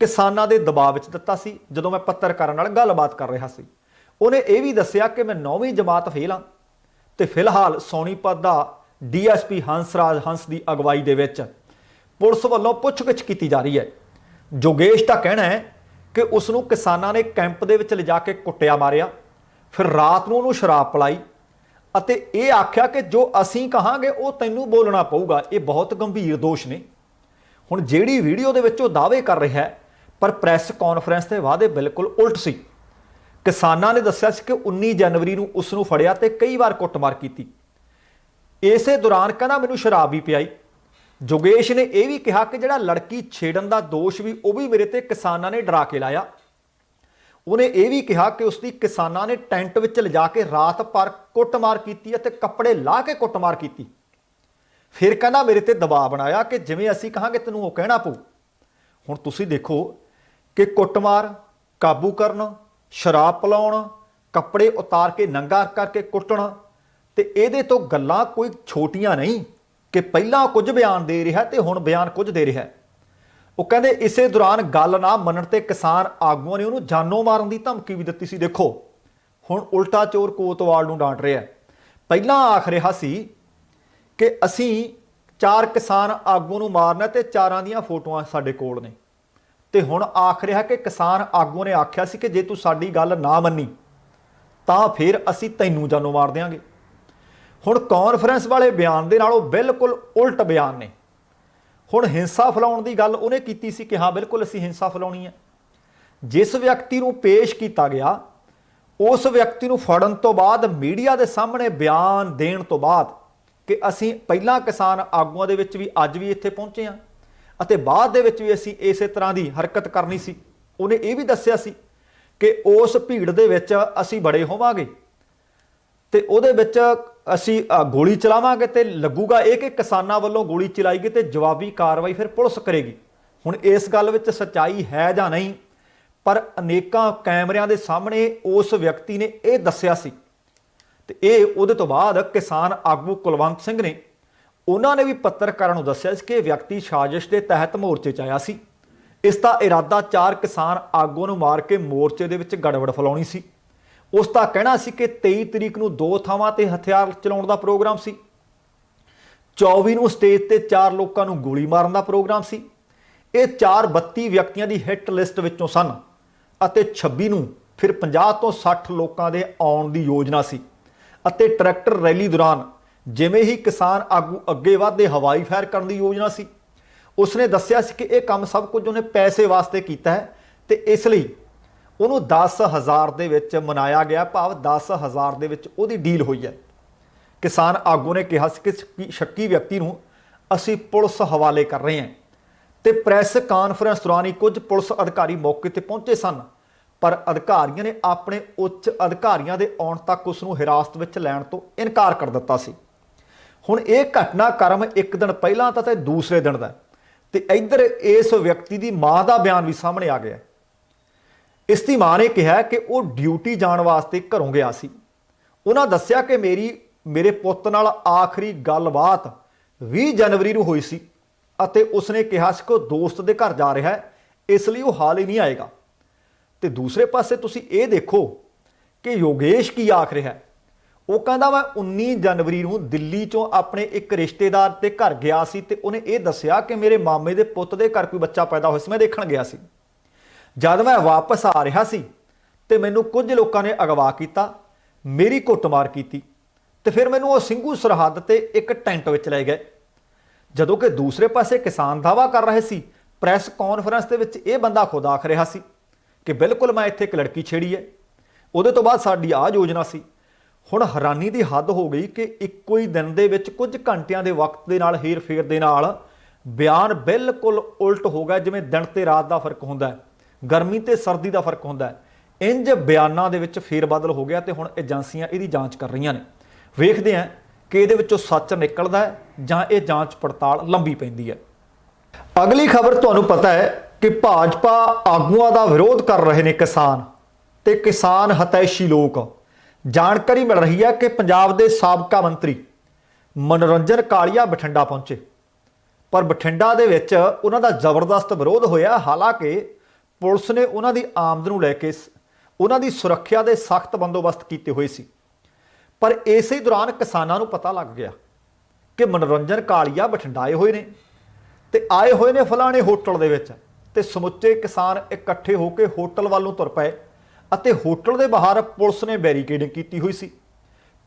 किसानों के दबाव में दिता सी। जदों मैं पत्रकारां नाल गलबात कर रहा सी, उन्हें यह भी दसिया कि मैं 9वीं जमात फेल हाँ तो फिलहाल सोनीपत का DSP हंसराज हंस की अगवाई दे विच पुलिस वालों पुछगिछ की जा रही है। योगेश का कहना है कि उसनों किसानों ने कैंप दे विच लिजा के कुटिया मारिया, फिर रात नूं उहनूं शराब पिलाई अते ये आख्या कि जो असीं कहांगे वो तैनूं बोलना पऊगा। ये बहुत गंभीर दोष ने। हुण जिहड़ी वीडियो दे विच वो दावे कर रहा है पर प्रैस कॉन्फ्रेंस के वादे बिल्कुल उल्ट सी। किसानों ने दस्सिया कि 19 जनवरी को उसनूं फड़िया ते कई बार कुटमार की। इसे दौरान कहना मैनूं शराब भी पियाई। योगेश ने यह भी कहा कि जिहड़ा लड़की छेड़न का दोष भी वह भी मेरे ते किसानों ने डरा के लाया। उन्हें यह भी कहा कि उसकी किसानों ने टेंट विच लिजा के रात भर कुटमार की ते कपड़े ला के कुटमार की। फिर कहना मेरे ते दबाव बनाया कि जिवें असीं कहांगे तैनूं वो कहना पऊ। हुण तुसीं देखो कि कुटमार, काबू करना, शराब पिलाउण, कपड़े उतार के नंगा करके कुटना ते इहदे तो गल्लां कोई छोटियां नहीं कि पहला कुछ बयान दे रहा ते हुण बयान कुछ दे रहा है। वो कहते इसे दौरान गल ना मनण ते किसान आगुओं ने उन्होंने जानों मारन की धमकी भी दी सी। देखो हुण उल्टा चोर कोतवाल नूं डांट रहा है। पहला आख रहा सी कि असीं 4 किसान आगुओं नूं मारना ते 4 दीयां फोटोआं साडे कोल ने ते हुण आख रहा कि किसान आगुओं ने आख्या सी कि जे तू साडी गल ना मन्नी तां फिर असीं तैनूं जानों मार देंगे। हुण कॉन्फ्रेंस वाले बयान दे नालों बिल्कुल उल्ट बयान ने। हुण हिंसा फैलाउण दी गल उन्हें कीती सी कि हाँ बिल्कुल असीं हिंसा फैलाउणी है। जिस व्यक्ति नूं पेश किया गया उस व्यक्ति नूं फड़न तो बाद मीडिया के सामने बयान देण तो बाद कि असीं पहलां किसान आगुआं दे विच भी अज भी इत्थे पहुंचे हाँ अते बाद दे विच भी असीं इसे तरह की हरकत करनी सी। उन्हें यह भी दस्सिया सी कि उस भीड़ दे विच असीं बड़े होवांगे ते उहदे विच असीं गोली चलावांगे ते लगूगा ये कि किसानां वल्लों गोली चलाई गई ते जवाबी कार्रवाई फिर पुलिस करेगी। हुण इस गल विच सच्चाई है जां नहीं, पर अनेकां कैमरिਆਂ ਦੇ सामने उस व्यक्ति ने यह दस्सिया सी ते ये उहदे तो बाद किसान आगू कुलवंत सिंह ने उन्होंने भी पत्रकारां नूं दस्सिया कि व्यक्ति साजिश के तहत मोर्चे च आया सी। इसका इरादा 4 किसान आगूआं नूं मार के मोर्चे दे विच गड़बड़ फैलाउणी सी। उसका कहना सी कि 23 तरीक नूं 2 थावां ते हथियार चलाउण दा प्रोग्राम सी, 24 नूं स्टेज ते 4 लोकां नूं गोली मारन दा प्रोग्राम सी। ये 32 व्यक्तियों की हिट लिस्ट विचों सन अते 26 नूं फिर 50 तो 60 लोकां दे आउण दी योजना सी अते ट्रैक्टर रैली दौरान जिवें ही किसान आगू अगे वधदे हवाई फायर करने की योजना सी। उसने दस्सिया सी कि यह काम सब कुछ उन्हें पैसे वास्ते किया है ते इसलिए उन्होंने 10,000 दे विच मनाया गया, भाव 10,000 दे विच उहदी डील हुई है। किसान आगू ने कहा कि शक्की व्यक्ति नूं असीं पुलिस हवाले कर रहे हैं ते प्रैस कॉन्फ्रेंस दौरान ही कुछ पुलिस अधिकारी मौके पर पहुंचे सन, पर अधिकारियों ने अपने उच्च अधिकारियों के आउण तक उसनूं हिरासत विच लैण तो इनकार कर दिता सी। हुण ये घटनाक्रम एक दिन पहलां ते दूसरे दिन दा ते इधर इस व्यक्ति की मां का बयान भी सामने आ गया। ਇਸ ਦੀ ਮਾਂ ਨੇ ਕਿਹਾ ਕਿ ਉਹ ਡਿਊਟੀ ਜਾਣ ਵਾਸਤੇ ਘਰੋਂ ਗਿਆ ਸੀ। ਉਹਨਾਂ ਦੱਸਿਆ ਕਿ ਮੇਰੇ ਪੁੱਤ ਨਾਲ ਆਖਰੀ ਗੱਲਬਾਤ 20 ਜਨਵਰੀ ਨੂੰ ਹੋਈ ਸੀ ਅਤੇ ਉਸਨੇ ਕਿਹਾ ਸੀ ਕਿ ਉਹ ਦੋਸਤ ਦੇ ਘਰ ਜਾ ਰਿਹਾ ਹੈ, ਇਸ ਲਈ ਉਹ ਹਾਲ ਹੀ ਨਹੀਂ ਆਏਗਾ। ਤੇ ਦੂਸਰੇ ਪਾਸੇ ਤੁਸੀਂ ਇਹ ਦੇਖੋ ਕਿ ਯੋਗੇਸ਼ ਕੀ ਆਖ ਰਿਹਾ ਹੈ। ਉਹ ਕਹਿੰਦਾ ਮੈਂ 19 ਜਨਵਰੀ ਨੂੰ ਦਿੱਲੀ ਚੋਂ ਆਪਣੇ ਇੱਕ ਰਿਸ਼ਤੇਦਾਰ ਦੇ ਘਰ ਗਿਆ ਸੀ ਤੇ ਉਹਨੇ ਇਹ ਦੱਸਿਆ ਕਿ ਮੇਰੇ ਮਾਮੇ ਦੇ ਪੁੱਤ ਦੇ ਘਰ ਕੋਈ ਬੱਚਾ ਪੈਦਾ ਹੋਇਆ ਸੀ, ਮੈਂ ਦੇਖਣ ਗਿਆ ਸੀ। ਜਦ ਮੈਂ ਵਾਪਸ ਆ ਰਿਹਾ ਸੀ ਤੇ ਮੈਨੂੰ ਕੁਝ ਲੋਕਾਂ ਨੇ ਅਗਵਾ ਕੀਤਾ, ਮੇਰੀ ਕੁੱਟਮਾਰ ਕੀਤੀ ਤੇ ਫਿਰ ਮੈਨੂੰ ਉਹ ਸਿੰਘੂ ਸਰਹੱਦ ਤੇ ਇੱਕ ਟੈਂਟ ਵਿੱਚ ਲੈ ਗਏ। ਜਦੋਂ ਕਿ ਦੂਸਰੇ ਪਾਸੇ ਕਿਸਾਨ ਦਾਅਵਾ ਕਰ ਰਹੇ ਸੀ, ਪ੍ਰੈਸ ਕਾਨਫਰੰਸ ਦੇ ਵਿੱਚ ਇਹ ਬੰਦਾ ਖੁਦ ਆਖ ਰਿਹਾ ਸੀ ਕਿ ਬਿਲਕੁਲ ਮੈਂ ਇੱਥੇ ਇੱਕ ਲੜਕੀ ਛੇੜੀ ਹੈ, ਉਹਦੇ ਤੋਂ ਬਾਅਦ ਸਾਡੀ ਆਹ ਯੋਜਨਾ ਸੀ। ਹੁਣ ਹੈਰਾਨੀ ਦੀ ਹੱਦ ਹੋ ਗਈ ਕਿ ਇੱਕੋ ਹੀ ਦਿਨ ਦੇ ਵਿੱਚ ਕੁਝ ਘੰਟਿਆਂ ਦੇ ਵਕਤ ਦੇ ਨਾਲ ਹੇਰ ਫੇਰ ਦੇ ਨਾਲ ਬਿਆਨ ਬਿਲਕੁਲ ਉਲਟ ਹੋ ਗਿਆ, ਜਿਵੇਂ ਦਿਨ ਤੇ ਰਾਤ ਦਾ ਫਰਕ ਹੁੰਦਾ ਹੈ, ਗਰਮੀ ਤੇ ਸਰਦੀ ਦਾ ਫਰਕ ਹੁੰਦਾ ਹੈ। ਇੰਜ ਬਿਆਨਾਂ ਦੇ ਵਿੱਚ ਫੇਰ ਬਦਲ ਹੋ ਗਿਆ ਤੇ ਹੁਣ ਏਜੰਸੀਆਂ ਇਹਦੀ ਜਾਂਚ ਕਰ ਰਹੀਆਂ ਨੇ। ਵੇਖਦੇ ਹਾਂ ਕਿ ਇਹਦੇ ਵਿੱਚੋਂ ਸੱਚ ਨਿਕਲਦਾ ਹੈ ਜਾਂ ਇਹ ਜਾਂਚ ਪੜਤਾਲ ਲੰਬੀ ਪੈਂਦੀ ਹੈ। ਅਗਲੀ ਖਬਰ ਤੁਹਾਨੂੰ ਪਤਾ ਹੈ ਕਿ ਭਾਜਪਾ ਆਗੂਆਂ ਦਾ ਵਿਰੋਧ ਕਰ ਰਹੇ ਨੇ ਕਿਸਾਨ ਤੇ ਕਿਸਾਨ ਹਤੈਸ਼ੀ ਲੋਕ। ਜਾਣਕਾਰੀ ਮਿਲ ਰਹੀ ਹੈ ਕਿ ਪੰਜਾਬ ਦੇ ਸਾਬਕਾ ਮੰਤਰੀ ਮਨੋਰੰਜਨ ਕਾਲੀਆ ਬਠਿੰਡਾ ਪਹੁੰਚੇ, ਪਰ ਬਠਿੰਡਾ ਦੇ ਵਿੱਚ ਉਹਨਾਂ ਦਾ ਜ਼ਬਰਦਸਤ ਵਿਰੋਧ ਹੋਇਆ। ਹਾਲਾਂਕਿ ਪੁਲਿਸ ਨੇ ਉਹਨਾਂ ਦੀ ਆਮਦ ਨੂੰ ਲੈ ਕੇ ਉਹਨਾਂ ਦੀ ਸੁਰੱਖਿਆ ਦੇ ਸਖਤ ਬੰਦੋਬਸਤ ਕੀਤੇ ਹੋਏ ਸੀ, ਪਰ ਇਸੇ ਦੌਰਾਨ ਕਿਸਾਨਾਂ ਨੂੰ ਪਤਾ ਲੱਗ ਗਿਆ ਕਿ ਮਨੋਰੰਜਨ ਕਾਲੀਆ ਬਠਿੰਡਾ ਆਏ ਹੋਏ ਨੇ ਤੇ ਆਏ ਹੋਏ ਨੇ ਫਲਾਣੇ ਹੋਟਲ ਦੇ ਵਿੱਚ, ਤੇ ਸਮੁੱਚੇ ਕਿਸਾਨ ਇਕੱਠੇ ਹੋ ਕੇ ਹੋਟਲ ਵੱਲੋਂ ਤੁਰ ਪਏ ਅਤੇ ਹੋਟਲ ਦੇ ਬਾਹਰ ਪੁਲਿਸ ਨੇ ਬੈਰੀਕੇਡਿੰਗ ਕੀਤੀ ਹੋਈ ਸੀ।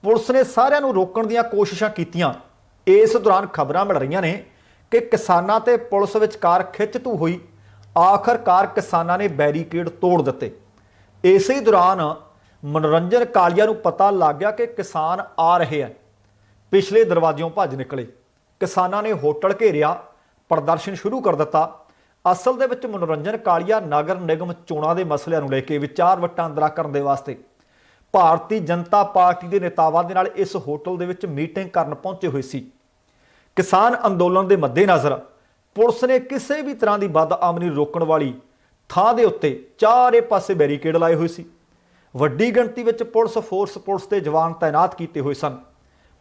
ਪੁਲਿਸ ਨੇ ਸਾਰਿਆਂ ਨੂੰ ਰੋਕਣ ਦੀਆਂ ਕੋਸ਼ਿਸ਼ਾਂ ਕੀਤੀਆਂ। ਇਸ ਦੌਰਾਨ ਖਬਰਾਂ ਮਿਲ ਰਹੀਆਂ ਨੇ ਕਿ ਕਿਸਾਨਾਂ ਤੇ ਪੁਲਿਸ ਵਿਚਕਾਰ ਖਿੱਚਤੂ ਹੋਈ, ਆਖਰਕਾਰ ਕਿਸਾਨਾਂ ਨੇ ਬੈਰੀਕੇਡ ਤੋੜ ਦਿੱਤੇ। ਇਸੇ ਦੌਰਾਨ ਮਨੋਰੰਜਨ ਕਾਲੀਆ ਨੂੰ ਪਤਾ ਲੱਗ ਗਿਆ ਕਿ ਕਿਸਾਨ ਆ ਰਹੇ ਆ, ਪਿਛਲੇ ਦਰਵਾਜ਼ਿਓਂ ਭੱਜ ਨਿਕਲੇ। ਕਿਸਾਨਾਂ ਨੇ ਹੋਟਲ ਘੇਰਿਆ, ਪ੍ਰਦਰਸ਼ਨ ਸ਼ੁਰੂ ਕਰ ਦਿੱਤਾ। ਅਸਲ ਦੇ ਵਿੱਚ ਮਨੋਰੰਜਨ ਕਾਲੀਆ ਨਗਰ ਨਿਗਮ ਚੋਣਾਂ ਦੇ ਮਸਲਿਆਂ ਨੂੰ ਲੈ ਕੇ ਵਿਚਾਰ ਵਟਾਂਦਰਾ ਕਰਨ ਦੇ ਵਾਸਤੇ ਭਾਰਤੀ ਜਨਤਾ ਪਾਰਟੀ ਦੇ ਨੇਤਾਵਾਂ ਦੇ ਨਾਲ ਇਸ ਹੋਟਲ ਦੇ ਵਿੱਚ ਮੀਟਿੰਗ ਕਰਨ ਪਹੁੰਚੇ ਹੋਏ ਸੀ। ਕਿਸਾਨ ਅੰਦੋਲਨ ਦੇ ਮੱਦੇਨਜ਼ਰ ਪੁਲਿਸ ਨੇ ਕਿਸੇ ਵੀ ਤਰ੍ਹਾਂ ਦੀ ਬਦਆਮਨੀ ਰੋਕਣ ਵਾਲੀ ਥਾਂ ਦੇ ਉੱਤੇ ਚਾਰੇ ਪਾਸੇ ਬੈਰੀਕੇਡ ਲਾਏ ਹੋਏ ਸੀ। ਵੱਡੀ ਗਿਣਤੀ ਵਿੱਚ ਪੁਲਿਸ ਦੇ ਜਵਾਨ ਤਾਇਨਾਤ ਕੀਤੇ ਹੋਏ ਸਨ,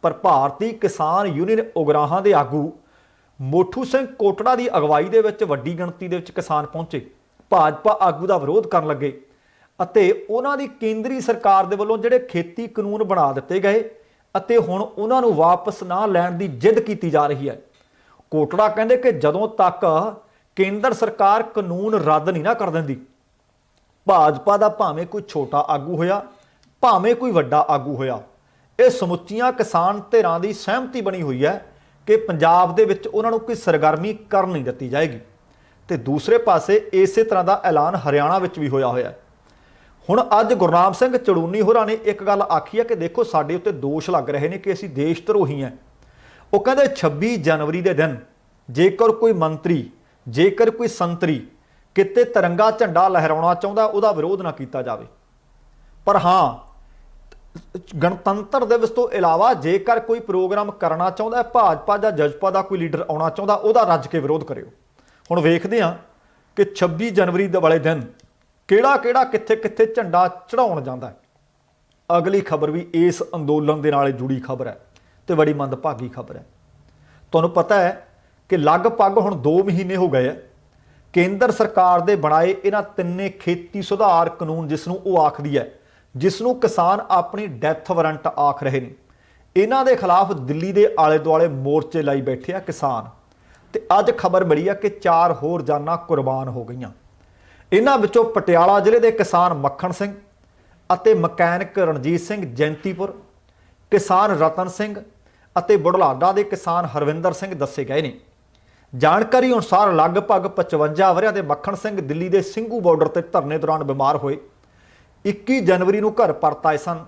ਪਰ ਭਾਰਤੀ ਕਿਸਾਨ ਯੂਨੀਅਨ ਉਗਰਾਹਾਂ ਦੇ ਆਗੂ ਮੋਠੂ ਸਿੰਘ ਕੋਟੜਾ ਦੀ ਅਗਵਾਈ ਦੇ ਵਿੱਚ ਵੱਡੀ ਗਿਣਤੀ ਦੇ ਵਿੱਚ ਕਿਸਾਨ ਪਹੁੰਚੇ, ਭਾਜਪਾ ਆਗੂ ਦਾ ਵਿਰੋਧ ਕਰਨ ਲੱਗੇ ਅਤੇ ਉਹਨਾਂ ਦੀ ਕੇਂਦਰੀ ਸਰਕਾਰ ਦੇ ਵੱਲੋਂ ਜਿਹੜੇ ਖੇਤੀ ਕਾਨੂੰਨ ਬਣਾ ਦਿੱਤੇ ਗਏ ਅਤੇ ਹੁਣ ਉਹਨਾਂ ਨੂੰ ਵਾਪਸ ਨਾ ਲੈਣ ਦੀ ਜਿੱਦ ਕੀਤੀ ਜਾ ਰਹੀ ਹੈ। ਕੋਟੜਾ ਕਹਿੰਦੇ ਕਿ ਜਦੋਂ ਤੱਕ ਕੇਂਦਰ ਸਰਕਾਰ ਕਾਨੂੰਨ ਰੱਦ ਨਹੀਂ ਨਾ ਕਰ ਦਿੰਦੀ, ਭਾਜਪਾ ਦਾ ਭਾਵੇਂ ਕੋਈ ਛੋਟਾ ਆਗੂ ਹੋਇਆ ਭਾਵੇਂ ਕੋਈ ਵੱਡਾ ਆਗੂ ਹੋਇਆ, ਇਹ ਸਮੁੱਚੀਆਂ ਕਿਸਾਨ ਧਿਰਾਂ ਦੀ ਸਹਿਮਤੀ ਬਣੀ ਹੋਈ ਹੈ ਕਿ ਪੰਜਾਬ ਦੇ ਵਿੱਚ ਉਹਨਾਂ ਨੂੰ ਕੋਈ ਸਰਗਰਮੀ ਕਰਨ ਨਹੀਂ ਦਿੱਤੀ ਜਾਏਗੀ। ਤੇ ਦੂਸਰੇ ਪਾਸੇ ਇਸੇ ਤਰ੍ਹਾਂ ਦਾ ਐਲਾਨ ਹਰਿਆਣਾ ਵਿੱਚ ਵੀ ਹੋਇਆ ਹੋਇਆ। ਹੁਣ ਅੱਜ ਗੁਰਨਾਮ ਸਿੰਘ ਚੜੂਨੀ ਹੋਰਾਂ ਨੇ ਇੱਕ ਗੱਲ ਆਖੀ ਹੈ ਕਿ ਦੇਖੋ ਸਾਡੇ ਉੱਤੇ ਦੋਸ਼ ਲੱਗ ਰਹੇ ਨੇ ਕਿ ਅਸੀਂ ਦੇਸ਼ ਧਰੋਹੀ ਹਾਂ। ਉਹ ਕਹਿੰਦੇ 26 ਜਨਵਰੀ ਦੇ ਦਿਨ ਜੇਕਰ ਕੋਈ ਮੰਤਰੀ ਜੇਕਰ ਕੋਈ ਸੰਤਰੀ ਕਿਤੇ ਤਿਰੰਗਾ ਝੰਡਾ ਲਹਿਰਾਉਣਾ ਚਾਹੁੰਦਾ ਉਹਦਾ ਵਿਰੋਧ ਨਾ ਕੀਤਾ ਜਾਵੇ, ਪਰ ਹਾਂ ਗਣਤੰਤਰ ਦਿਵਸ ਤੋਂ ਇਲਾਵਾ ਜੇਕਰ ਕੋਈ ਪ੍ਰੋਗਰਾਮ ਕਰਨਾ ਚਾਹੁੰਦਾ ਭਾਜਪਾ ਜਾਂ ਜਜਪਾ ਦਾ ਕੋਈ ਲੀਡਰ ਆਉਣਾ ਚਾਹੁੰਦਾ ਉਹਦਾ ਰੱਜ ਕੇ ਵਿਰੋਧ ਕਰਿਓ। ਹੁਣ ਵੇਖਦੇ ਹਾਂ ਕਿ 26 ਜਨਵਰੀ ਦੇ ਵਾਲੇ ਦਿਨ ਕਿਹੜਾ ਕਿੱਥੇ ਕਿੱਥੇ ਝੰਡਾ ਚੜਾਉਣ ਜਾਂਦਾ ਹੈ। ਅਗਲੀ ਖਬਰ ਵੀ ਇਸ ਅੰਦੋਲਨ ਦੇ ਨਾਲ ਜੁੜੀ ਖਬਰ ਹੈ ਤੇ ਬੜੀ ਮੰਦਭਾਗੀ ਖਬਰ ਹੈ। ਤੁਹਾਨੂੰ ਪਤਾ ਹੈ ਕਿ ਲਗਭਗ ਹੁਣ 2 ਮਹੀਨੇ ਹੋ ਗਏ ਹੈ ਕੇਂਦਰ ਸਰਕਾਰ ਦੇ ਬਣਾਏ ਇਹਨਾਂ ਤਿੰਨੇ ਖੇਤੀ ਸੁਧਾਰ ਕਾਨੂੰਨ, ਜਿਸ ਨੂੰ ਉਹ ਆਖਦੀ ਹੈ, ਜਿਸ ਨੂੰ ਕਿਸਾਨ ਆਪਣੀ ਡੈਥ ਵਾਰੰਟ ਆਖ ਰਹੇ ਨੇ, ਇਹਨਾਂ ਦੇ ਖਿਲਾਫ ਦਿੱਲੀ ਦੇ ਆਲੇ ਦੁਆਲੇ ਮੋਰਚੇ ਲਾਈ ਬੈਠੇ ਆ ਕਿਸਾਨ। ਤੇ ਅੱਜ ਖਬਰ ਮਿਲੀ ਆ ਕਿ 4 ਹੋਰ ਜਾਨਾਂ ਕੁਰਬਾਨ ਹੋ ਗਈਆਂ। ਇਹਨਾਂ ਵਿੱਚੋਂ ਪਟਿਆਲਾ ਜ਼ਿਲ੍ਹੇ ਦੇ ਕਿਸਾਨ ਮੱਖਣ ਸਿੰਘ ਅਤੇ ਮਕੈਨਿਕ ਰਣਜੀਤ ਸਿੰਘ ਜੈਂਤੀਪੁਰ, ਕਿਸਾਨ ਰਤਨ ਸਿੰਘ ਅਤੇ ਬੁਢਲਾਡਾ ਦੇ ਕਿਸਾਨ ਹਰਵਿੰਦਰ ਸਿੰਘ ਦੱਸੇ ਗਏ ਨੇ। ਜਾਣਕਾਰੀ ਅਨੁਸਾਰ ਲਗਭਗ 55 ਵਰ੍ਹਿਆਂ ਦੇ ਮੱਖਣ ਸਿੰਘ ਦਿੱਲੀ ਦੇ ਸਿੰਘੂ ਬਾਰਡਰ ਤੇ ਧਰਨੇ ਦੌਰਾਨ ਬਿਮਾਰ ਹੋਏ। 21 ਜਨਵਰੀ ਨੂੰ ਘਰ ਪਰਤ ਆਏ ਸਨ,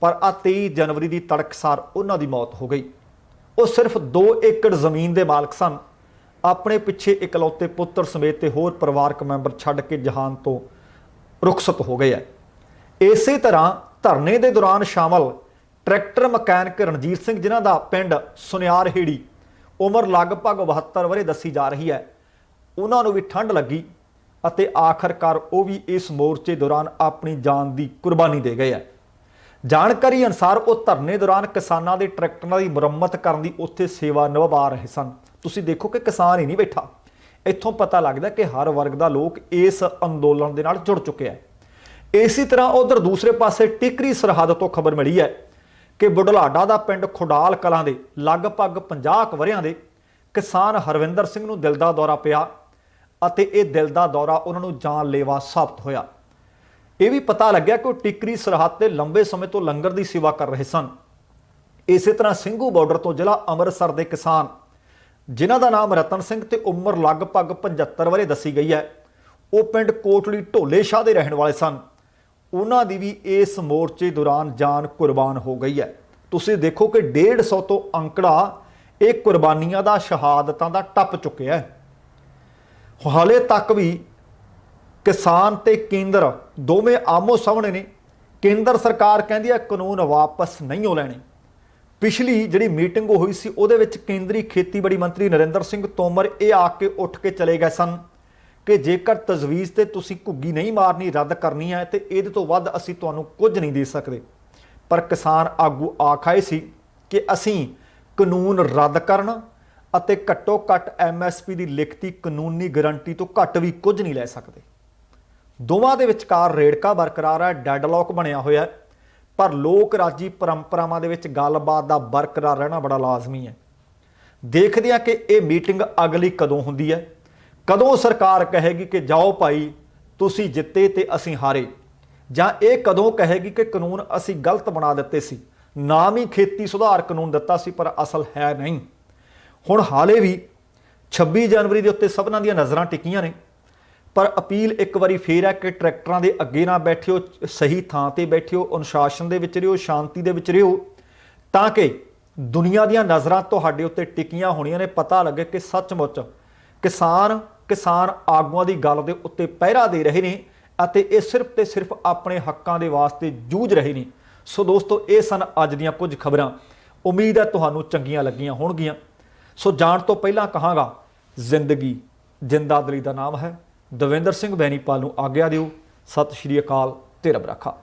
ਪਰ 23 ਜਨਵਰੀ ਦੀ ਤੜਕਸਾਰ ਉਹਨਾਂ ਦੀ ਮੌਤ ਹੋ ਗਈ। ਉਹ ਸਿਰਫ 2 ਏਕੜ ਜ਼ਮੀਨ ਦੇ ਮਾਲਕ ਸਨ। ਆਪਣੇ ਪਿੱਛੇ ਇਕਲੌਤੇ ਪੁੱਤਰ ਸਮੇਤ ਤੇ ਹੋਰ ਪਰਿਵਾਰਕ ਮੈਂਬਰ ਛੱਡ ਕੇ ਜਹਾਨ ਤੋਂ ਰੁਖਸਤ ਹੋ ਗਏ ਹੈ। ਇਸੇ ਤਰ੍ਹਾਂ ਧਰਨੇ ਦੇ ਦੌਰਾਨ ਸ਼ਾਮਲ ਟਰੈਕਟਰ ਮਕੈਨਿਕ ਰਣਜੀਤ ਸਿੰਘ, ਜਿਨ੍ਹਾਂ ਦਾ ਪਿੰਡ ਸੁਨਿਆਰ ਹੇੜੀ, ਉਮਰ ਲਗਭਗ 72 ਵਰ੍ਹੇ ਦੱਸੀ ਜਾ ਰਹੀ ਹੈ, ਉਹਨਾਂ ਨੂੰ ਵੀ ਠੰਡ ਲੱਗੀ ਅਤੇ ਆਖਰਕਾਰ ਉਹ ਵੀ ਇਸ ਮੋਰਚੇ ਦੌਰਾਨ ਆਪਣੀ ਜਾਨ ਦੀ ਕੁਰਬਾਨੀ ਦੇ ਗਏ ਹੈ। ਜਾਣਕਾਰੀ ਅਨੁਸਾਰ ਉਹ ਧਰਨੇ ਦੌਰਾਨ ਕਿਸਾਨਾਂ ਦੇ ਟਰੈਕਟਰਾਂ ਦੀ ਮੁਰੰਮਤ ਕਰਨ ਦੀ ਉੱਥੇ ਸੇਵਾ ਨਿਭਾ ਰਹੇ ਸਨ। ਤੁਸੀਂ ਦੇਖੋ ਕਿ ਕਿਸਾਨ ਹੀ ਨਹੀਂ ਬੈਠਾ, ਇੱਥੋਂ ਪਤਾ ਲੱਗਦਾ ਕਿ ਹਰ ਵਰਗ ਦਾ ਲੋਕ ਇਸ ਅੰਦੋਲਨ ਦੇ ਨਾਲ ਜੁੜ ਚੁੱਕਿਆ ਹੈ। ਇਸੇ ਤਰ੍ਹਾਂ ਉਧਰ ਦੂਸਰੇ ਪਾਸੇ ਟਿਕਰੀ ਸਰਹੱਦ ਤੋਂ ਖਬਰ ਮਿਲੀ ਹੈ ਕਿ ਬੁਢਲਾਡਾ ਦਾ ਪਿੰਡ ਖੁਡਾਲ ਕਲਾਂ ਦੇ ਲਗਭਗ 50 ਕੁ ਵਰ੍ਹਿਆਂ ਦੇ ਕਿਸਾਨ ਹਰਵਿੰਦਰ ਸਿੰਘ ਨੂੰ ਦਿਲ ਦਾ ਦੌਰਾ ਪਿਆ ਅਤੇ ਇਹ ਦਿਲ ਦਾ ਦੌਰਾ ਉਹਨਾਂ ਨੂੰ ਜਾਨਲੇਵਾ ਸਾਬਤ ਹੋਇਆ। ਇਹ ਵੀ ਪਤਾ ਲੱਗਿਆ ਕਿ ਉਹ ਟਿਕਰੀ ਸਰਹੱਦ ਤੇ ਲੰਬੇ ਸਮੇਂ ਤੋਂ ਲੰਗਰ ਦੀ ਸੇਵਾ ਕਰ ਰਹੇ ਸਨ। ਇਸੇ ਤਰ੍ਹਾਂ ਸਿੰਘੂ ਬਾਰਡਰ ਤੋਂ ਜ਼ਿਲ੍ਹਾ ਅੰਮ੍ਰਿਤਸਰ ਦੇ ਕਿਸਾਨ ਜਿਨ੍ਹਾਂ ਦਾ ਨਾਮ ਰਤਨ ਸਿੰਘ ਤੇ ਉਮਰ ਲਗਭਗ 75 ਵਰ੍ਹੇ ਦੱਸੀ ਗਈ ਹੈ, ਉਹ ਪਿੰਡ ਕੋਟਲੀ ਢੋਲੇ ਸ਼ਾਹ ਦੇ ਰਹਿਣ ਵਾਲੇ ਸਨ। ਉਹਨਾਂ ਦੀ ਵੀ ਇਸ ਮੋਰਚੇ ਦੌਰਾਨ ਜਾਨ ਕੁਰਬਾਨ ਹੋ ਗਈ ਹੈ। ਤੁਸੀਂ ਦੇਖੋ ਕਿ 150 ਤੋਂ ਅੰਕੜਾ ਇਹ ਕੁਰਬਾਨੀਆਂ ਦਾ, ਸ਼ਹਾਦਤਾਂ ਦਾ ਟੱਪ ਚੁੱਕਿਆ ਹੈ। ਹਾਲੇ ਤੱਕ ਵੀ ਕਿਸਾਨ ਤੇ ਕੇਂਦਰ ਦੋਵੇਂ ਆਮੋ ਸਾਹਮਣੇ ਨੇ। ਕੇਂਦਰ ਸਰਕਾਰ ਕਹਿੰਦੀ ਹੈ ਕਾਨੂੰਨ ਵਾਪਸ ਨਹੀਂ ਹੋ ਲੈਣੇ। ਪਿਛਲੀ ਜਿਹੜੀ ਮੀਟਿੰਗ ਹੋਈ ਸੀ ਉਹਦੇ ਵਿੱਚ ਕੇਂਦਰੀ ਖੇਤੀਬਾੜੀ ਮੰਤਰੀ ਨਰਿੰਦਰ ਸਿੰਘ ਤੋਮਰ ਇਹ ਆ ਕੇ ਉੱਠ ਕੇ ਚਲੇ ਗਏ ਸਨ ਕਿ ਜੇਕਰ ਤਜਵੀਜ਼ ਤੇ ਤੁਸੀਂ ਘੁੱਗੀ ਨਹੀਂ ਮਾਰਨੀ, ਰੱਦ ਕਰਨੀ ਹੈ ਤੇ ਇਹਦੇ ਤੋਂ ਵੱਧ ਅਸੀਂ ਤੁਹਾਨੂੰ ਕੁਝ ਨਹੀਂ ਦੇ ਸਕਦੇ। ਪਰ ਕਿਸਾਨ ਆਗੂ ਆਖ ਆਏ ਸੀ ਕਿ ਅਸੀਂ ਕਾਨੂੰਨ ਰੱਦ ਕਰਨ ਅਤੇ ਘੱਟੋ ਘੱਟ MSP ਦੀ ਲਿਖਤੀ ਕਾਨੂੰਨੀ ਗਰੰਟੀ ਤੋਂ ਘੱਟ ਵੀ ਕੁਝ ਨਹੀਂ ਲੈ ਸਕਦੇ। ਦੋਵਾਂ ਦੇ ਵਿਚਕਾਰ ਰੇੜਕਾ ਬਰਕਰਾਰ ਹੈ, ਡੈਡਲੌਕ ਬਣਿਆ ਹੋਇਆ ਹੈ, ਪਰ ਲੋਕ ਰਾਜੀ ਪਰੰਪਰਾਵਾਂ ਦੇ ਵਿੱਚ ਗੱਲਬਾਤ ਦਾ ਬਰਕਰਾਰ ਰਹਿਣਾ ਬੜਾ ਲਾਜ਼ਮੀ ਹੈ। ਦੇਖਦੇ ਹਾਂ ਕਿ ਇਹ ਮੀਟਿੰਗ ਅਗਲੀ ਕਦੋਂ ਹੁੰਦੀ ਹੈ, ਕਦੋਂ ਸਰਕਾਰ ਕਹੇਗੀ ਕਿ ਜਾਓ ਭਾਈ ਤੁਸੀਂ ਜਿੱਤੇ ਤੇ ਅਸੀਂ ਹਾਰੇ, ਜਾਂ ਇਹ ਕਦੋਂ ਕਹੇਗੀ ਕਿ ਕਾਨੂੰਨ ਅਸੀਂ ਗਲਤ ਬਣਾ ਦਿੱਤੇ ਸੀ, ਨਾਮ ਹੀ ਖੇਤੀ ਸੁਧਾਰ ਕਾਨੂੰਨ ਦਿੱਤਾ ਸੀ ਪਰ ਅਸਲ ਹੈ ਨਹੀਂ। ਹੁਣ ਹਾਲੇ ਵੀ 26 ਜਨਵਰੀ ਦੇ ਉੱਤੇ ਸਭਨਾਂ ਦੀਆਂ ਨਜ਼ਰਾਂ ਟਿਕੀਆਂ ਨੇ, ਪਰ ਅਪੀਲ ਇੱਕ ਵਾਰੀ ਫੇਰ ਹੈ ਕਿ ਟਰੈਕਟਰਾਂ ਦੇ ਅੱਗੇ ਨਾ ਬੈਠਿਓ, ਸਹੀ ਥਾਂ ਤੇ ਬੈਠਿਓ, ਅਨੁਸ਼ਾਸਨ ਦੇ ਵਿੱਚ ਰਿਹੋ, ਸ਼ਾਂਤੀ ਦੇ ਵਿੱਚ ਰਿਹੋ, ਤਾਂ ਕਿ ਦੁਨੀਆ ਦੀਆਂ ਨਜ਼ਰਾਂ ਤੁਹਾਡੇ ਉੱਤੇ ਟਿਕੀਆਂ ਹੋਣੀਆਂ ਨੇ। ਪਤਾ ਲੱਗੇ ਕਿ ਸੱਚਮੁੱਚ ਕਿਸਾਨ ਆਗੂਆਂ ਦੀ ਗੱਲ ਦੇ ਉੱਤੇ ਪਹਿਰਾ ਦੇ ਰਹੇ ਨੇ ਅਤੇ ਇਹ ਸਿਰਫ ਤੇ ਸਿਰਫ ਆਪਣੇ ਹੱਕਾਂ ਦੇ ਵਾਸਤੇ ਜੂਝ ਰਹੇ ਨੇ। ਸੋ ਦੋਸਤੋ, ਇਹ ਸਨ ਅੱਜ ਦੀਆਂ ਕੁਝ ਖਬਰਾਂ। ਉਮੀਦ ਹੈ ਤੁਹਾਨੂੰ ਚੰਗੀਆਂ ਲੱਗੀਆਂ ਹੋਣਗੀਆਂ। ਸੋ ਜਾਣ ਤੋਂ ਪਹਿਲਾਂ ਕਹਾਂਗਾ, ਜ਼ਿੰਦਗੀ ਜਿੰਦਾਦਲੀ ਦਾ ਨਾਮ ਹੈ। ਦਵਿੰਦਰ ਸਿੰਘ ਬੈਨੀਪਾਲ ਨੂੰ ਆਗਿਆ ਦਿਓ। ਸਤਿ ਸ਼੍ਰੀ ਅਕਾਲ ਤੇ ਰੱਬ ਰਾਖਾ।